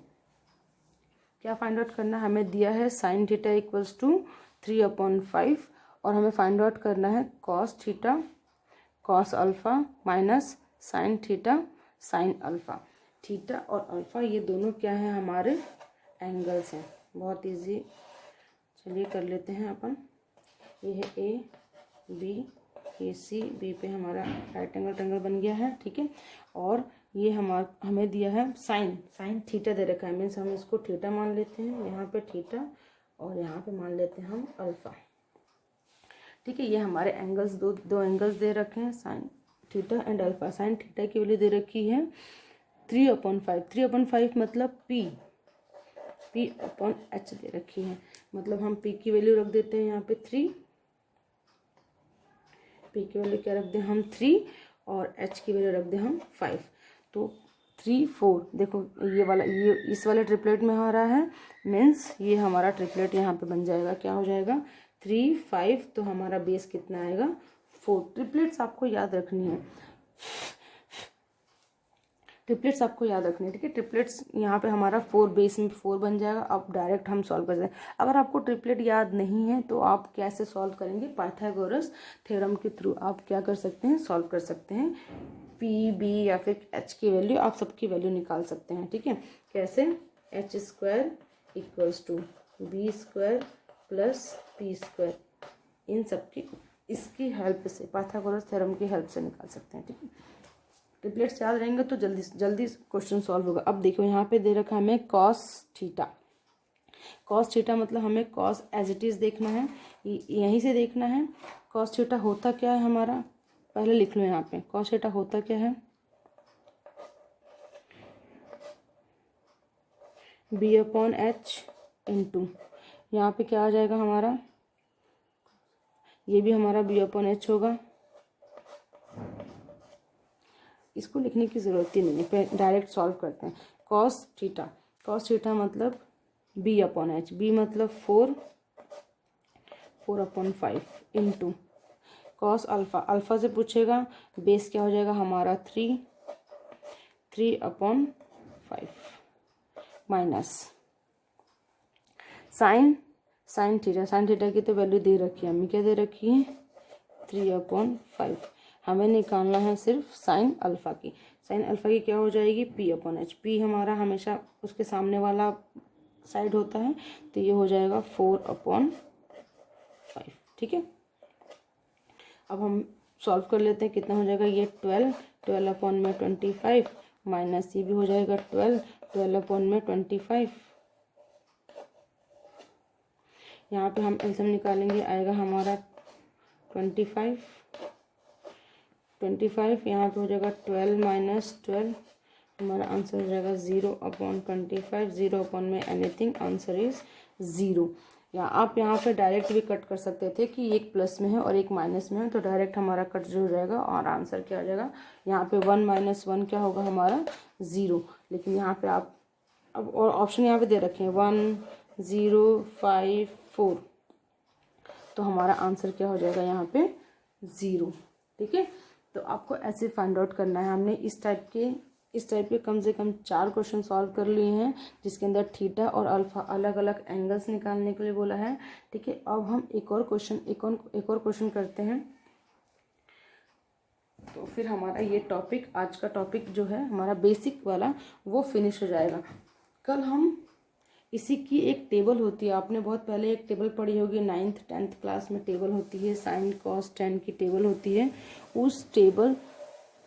क्या फाइंड आउट करना है, हमें दिया है साइन थीटा इक्वल्स टू 3/5 और हमें फाइंड आउट करना है cos theta cos alpha minus sine theta sine alpha. Theta और अल्फा ये दोनों क्या हैं, हमारे एंगल्स हैं। बहुत इजी, चलिए कर लेते हैं अपन। ये है A B, A C, B पे हमारा राइट एंगल ट्रायंगल बन गया है, ठीक है। और ये हमें दिया है साइन थीटा दे रखा है, मीन्स हम इसको थीटा मान लेते हैं, यहाँ पे थीटा और यहाँ पे मान लेते हैं हम अल्फा, ठीक है। ये हमारे एंगल्स दो एंगल्स दे रखे हैं, sine theta and alpha. Sine theta की वैल्यू दे रखी है 3/5। 3/5 मतलब P/H दे रखी है, मतलब हम P की वैल्यू रख देते हैं यहाँ पे 3, P की वैल्यू क्या रख दें हम 3 और H की वैल्यू रख दें हम 5। तो 3 4 देखो ये इस वाले ट्रिपलेट में आ रहा है, मीन्स ये हमारा ट्रिपलेट यहाँ पे बन जाएगा, क्या हो जाएगा 3 5, तो हमारा बेस कितना आएगा 4। ट्रिपलेट्स आपको याद रखनी है, ठीक है। ट्रिपलेट्स यहाँ पे हमारा 4 बेस में 4 बन जाएगा। अब डायरेक्ट हम सॉल्व कर सकते हैं। अगर आपको ट्रिपलेट याद नहीं है तो आप कैसे सॉल्व करेंगे, पाइथागोरस थ्योरम के थ्रू आप क्या कर सकते हैं, सॉल्व कर सकते हैं। पी बी या फिर एच की वैल्यू, आप सबकी वैल्यू निकाल सकते हैं, ठीक है। कैसे, h² equals to b² plus p², इन सबकी इसकी हेल्प से, पाइथागोरस थ्योरम की हेल्प से निकाल सकते हैं, ठीक है। ट्रिपलेट्स याद रहेंगे तो जल्दी क्वेश्चन सॉल्व होगा। अब देखो यहाँ पे दे रखा है हमें कॉस थीटा मतलब हमें कॉस एज इट इज़ देखना है, यहीं से देखना है। कॉस थीटा होता क्या है हमारा, पहले लिख लो यहाँ पे, कॉस थीटा होता क्या है, B/H इंटू, यहाँ पे क्या आ जाएगा हमारा, ये भी हमारा B/H होगा। इसको लिखने की ज़रूरत ही नहीं है, डायरेक्ट सॉल्व करते हैं। कॉस थीटा मतलब B/H, B मतलब 4/5 इंटू कॉस अल्फ़ा से पूछेगा, बेस क्या हो जाएगा हमारा 3/5 माइनस साइन थीटा की तो वैल्यू दे रखी है, हमें क्या दे रखी है 3/5। हमें निकालना है सिर्फ साइन अल्फा की। साइन अल्फा की क्या हो जाएगी p/h। p हमारा हमेशा उसके सामने वाला साइड होता है, तो ये हो जाएगा 4/5। ठीक है, अब हम सॉल्व कर लेते हैं, कितना हो जाएगा ये 12/25 माइनस ये भी हो जाएगा 12/25। यहाँ पे हम एलसीएम निकालेंगे, आएगा हमारा 25 यहाँ पे हो जाएगा 12 माइनस 12, हमारा आंसर हो जाएगा 0/25। 0 में एनीथिंग, आंसर इज 0। या आप यहाँ पे डायरेक्ट भी कट कर सकते थे कि एक प्लस में है और एक माइनस में है, तो डायरेक्ट हमारा कट जो हो जाएगा और आंसर क्या हो जाएगा। यहाँ पे 1 - 1 क्या होगा हमारा 0। लेकिन यहाँ पे आप अब और ऑप्शन यहाँ पे दे रखे हैं 1 0 5 4, तो हमारा आंसर क्या हो जाएगा यहाँ पे 0। ठीक है, तो आपको ऐसे फाइंड आउट करना है। हमने इस टाइप के कम से कम 4 क्वेश्चन सॉल्व कर लिए हैं, जिसके अंदर थीटा और अल्फा अलग अलग एंगल्स निकालने के लिए बोला है। ठीक है, अब हम एक और क्वेश्चन करते हैं, तो फिर हमारा ये टॉपिक, आज का टॉपिक जो है हमारा बेसिक वाला, वो फिनिश हो जाएगा। कल हम इसी की एक टेबल होती है, आपने बहुत पहले एक टेबल पढ़ी होगी 9th 10th क्लास में, टेबल होती है साइन कॉस टेन की टेबल होती है।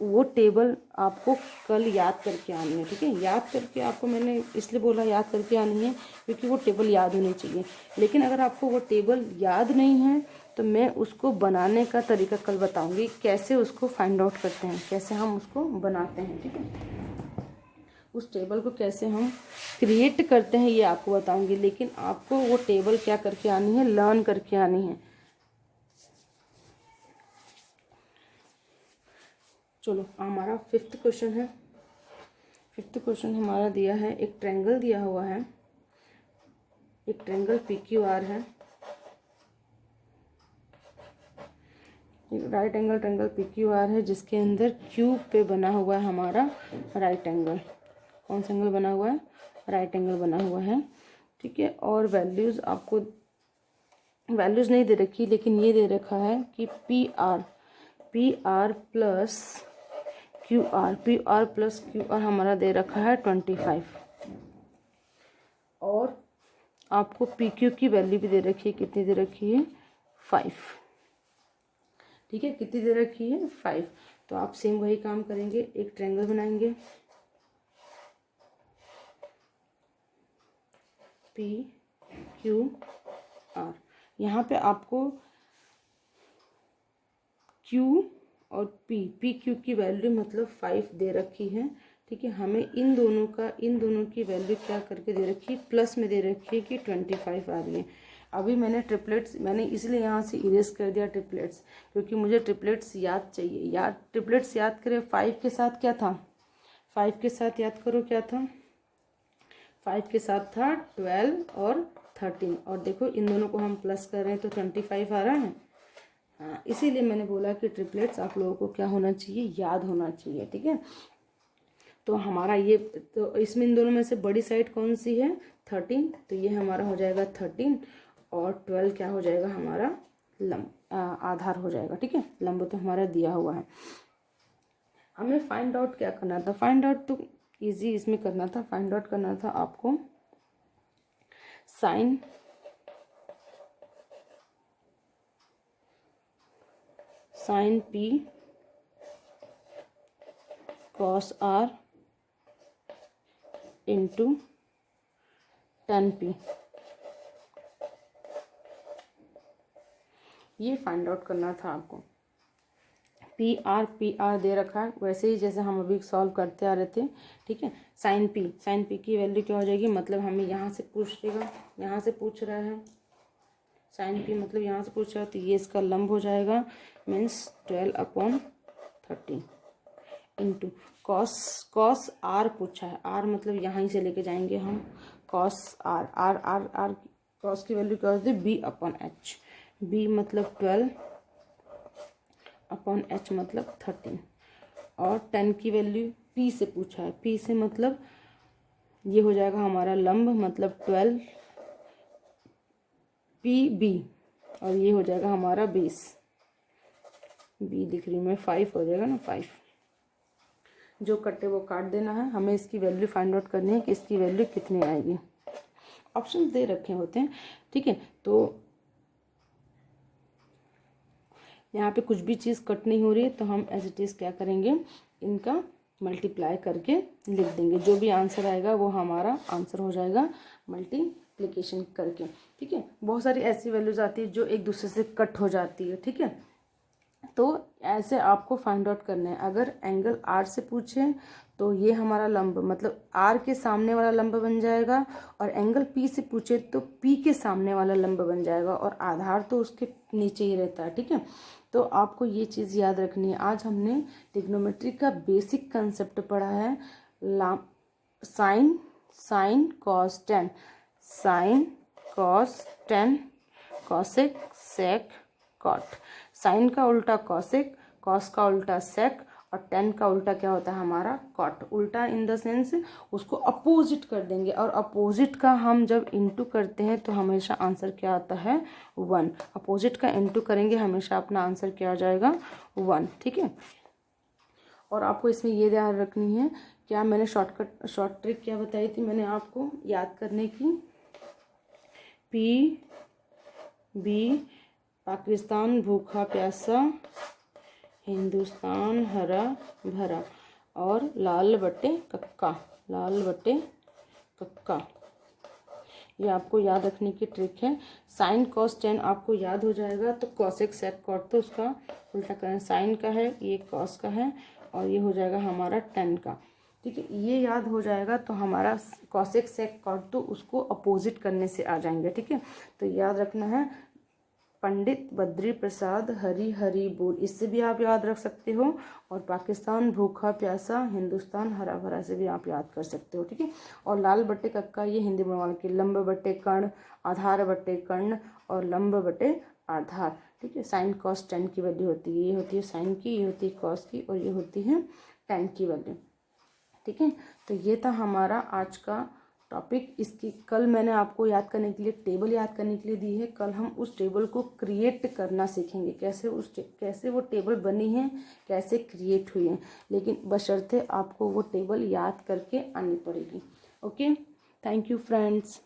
वो टेबल आपको कल याद करके आनी है। ठीक है, याद करके आपको मैंने इसलिए बोला याद करके आनी है क्योंकि वो टेबल याद होनी चाहिए। लेकिन अगर आपको वो टेबल याद नहीं है तो मैं उसको बनाने का तरीका कल बताऊंगी, कैसे उसको फाइंड आउट करते हैं, कैसे हम उसको बनाते हैं। ठीक है, उस टेबल को कैसे हम क्रिएट करते हैं ये आपको बताऊंगी, लेकिन आपको वो टेबल क्या करके आनी है, लर्न करके आनी है। चलो, हमारा 5th क्वेश्चन है। 5th क्वेश्चन हमारा दिया है, एक ट्रायंगल दिया हुआ है, एक ट्रायंगल PQR है, राइट एंगल ट्रायंगल PQR है, जिसके अंदर क्यूब पे बना हुआ है हमारा राइट एंगल। कौन सा एंगल बना हुआ है, राइट एंगल बना हुआ है। ठीक है, और वैल्यूज़ आपको वैल्यूज़ नहीं दे रखी, लेकिन ये दे रखा है कि PR प्लस QR हमारा दे रखा है 25, और आपको PQ की वैल्यू भी दे रखी है, कितनी दे रखी है 5। ठीक है, कितनी दे रखी है 5। तो आप सेम वही काम करेंगे, एक ट्रायंगल बनाएंगे PQR। यहाँ पे आपको Q और PQ की वैल्यू मतलब 5 दे रखी है। ठीक है, हमें इन दोनों की वैल्यू क्या करके दे रखी है, प्लस में दे रखी है कि 25 आ रही है। अभी मैंने इसलिए यहाँ से इरेज कर दिया ट्रिपलेट्स, क्योंकि मुझे ट्रिपलेट्स याद चाहिए। ट्रिपलेट्स याद करें, 5 के साथ क्या था, 5 के साथ याद करो क्या था, 5 के साथ था 12 और 13, और देखो इन दोनों को हम प्लस कर रहे हैं तो 25 आ रहा है। हाँ, इसीलिए मैंने बोला कि ट्रिपलेट्स आप लोगों को क्या होना चाहिए, याद होना चाहिए। ठीक है, तो हमारा ये, तो इसमें इन दोनों में से बड़ी साइड कौन सी है 13, तो ये हमारा हो जाएगा 13, और 12 क्या हो जाएगा हमारा आधार हो जाएगा। ठीक है, लंब तो हमारा दिया हुआ है। हमें फाइंड आउट क्या करना था, फाइंड आउट तो इजी इसमें करना था, फाइंड आउट करना था आपको sine P cos R into tan P, ये फाइंड आउट करना था आपको। PR दे रखा है, वैसे ही जैसे हम अभी सॉल्व करते आ रहे थे। ठीक है, साइन P की वैल्यू क्या हो जाएगी, मतलब हमें यहाँ से पूछ रहा है साइन P, मतलब यहाँ से पूछ रहा है, तो ये इसका लंब हो जाएगा, मीन्स 12/13 इंटू कॉस R पूछा है, R मतलब यहाँ ही से लेके जाएंगे हम, कॉस R कॉस की वैल्यू क्या होती है B/H, B मतलब 12/H मतलब 13, और 10 की वैल्यू P से पूछा है, P से मतलब ये हो जाएगा हमारा लंब मतलब 12 PB, और ये हो जाएगा हमारा बेस, बी दिख रही मैं 5 हो जाएगा ना 5। जो कटे वो काट देना है, हमें इसकी वैल्यू फाइंड आउट करनी है कि इसकी वैल्यू कितनी आएगी। ऑप्शंस दे रखे होते हैं, ठीक है। तो यहाँ पे कुछ भी चीज़ कट नहीं हो रही है तो हम एज इट इज़ क्या करेंगे, इनका मल्टीप्लाई करके लिख देंगे। जो भी आंसर आएगा वो हमारा आंसर हो जाएगा मल्टीप्लिकेशन करके, ठीक है। बहुत सारी ऐसी वैल्यूज आती है जो एक दूसरे से कट हो जाती है, ठीक है। तो ऐसे आपको फाइंड आउट करना है। अगर एंगल आर से पूछे तो ये हमारा लंब मतलब आर के सामने वाला लंब बन जाएगा, और एंगल पी से पूछे तो पी के सामने वाला लंब बन जाएगा, और आधार तो उसके नीचे ही रहता है, ठीक है। तो आपको ये चीज़ याद रखनी है। आज हमने ट्रिग्नोमेट्री का बेसिक कंसेप्ट पढ़ा है, sine cos tan, sine cos tan, cosec sec cot. Sine का उल्टा कॉसेक, कॉस का उल्टा सेक, और टेन का उल्टा क्या होता है हमारा कॉट। उल्टा इन द सेंस उसको अपोजिट कर देंगे, और अपोजिट का हम जब इनटू करते हैं तो हमेशा आंसर क्या आता है 1। अपोजिट का इनटू करेंगे हमेशा अपना आंसर क्या आ जाएगा 1, ठीक है। और आपको इसमें ये ध्यान रखनी है, क्या मैंने शॉर्ट ट्रिक क्या बताई थी मैंने आपको याद करने की, PB पाकिस्तान भूखा प्यासा, हिंदुस्तान हरा भरा, और लाल बटे कक्का, लाल बटे कक्का। ये आपको याद रखने की ट्रिक है। साइन कॉस टेन आपको याद हो जाएगा, तो कॉसेक सेक कॉट तो उसका उल्टा करें, साइन का है ये कॉस का है, और ये हो जाएगा हमारा टेन का, ठीक है। ये याद हो जाएगा तो हमारा कॉसेक सेक कॉट तो उसको अपोजिट करने से आ जाएंगे, ठीक है। तो याद रखना है पंडित बद्री प्रसाद हरी हरी बोल, इससे भी आप याद रख सकते हो, और पाकिस्तान भूखा प्यासा, हिंदुस्तान हरा भरा से भी आप याद कर सकते हो, ठीक है। और लाल बट्टे कक्का ये हिंदी बनवाने के, लंब बट्टे कर्ण, आधार बट्टे कर्ण, और लंब बट्टे आधार, ठीक है। साइन कॉस टेन की वैल्यू होती है, ये होती है साइन की, ये होती है कॉस की, और ये होती है टेन की वैल्यू, ठीक है। तो ये था हमारा आज का टॉपिक। इसकी कल मैंने आपको याद करने के लिए टेबल याद करने के लिए दी है, कल हम उस टेबल को क्रिएट करना सीखेंगे, कैसे वो टेबल बनी है, कैसे क्रिएट हुई है, लेकिन बशर्ते आपको वो टेबल याद करके आनी पड़ेगी। Okay, thank you friends.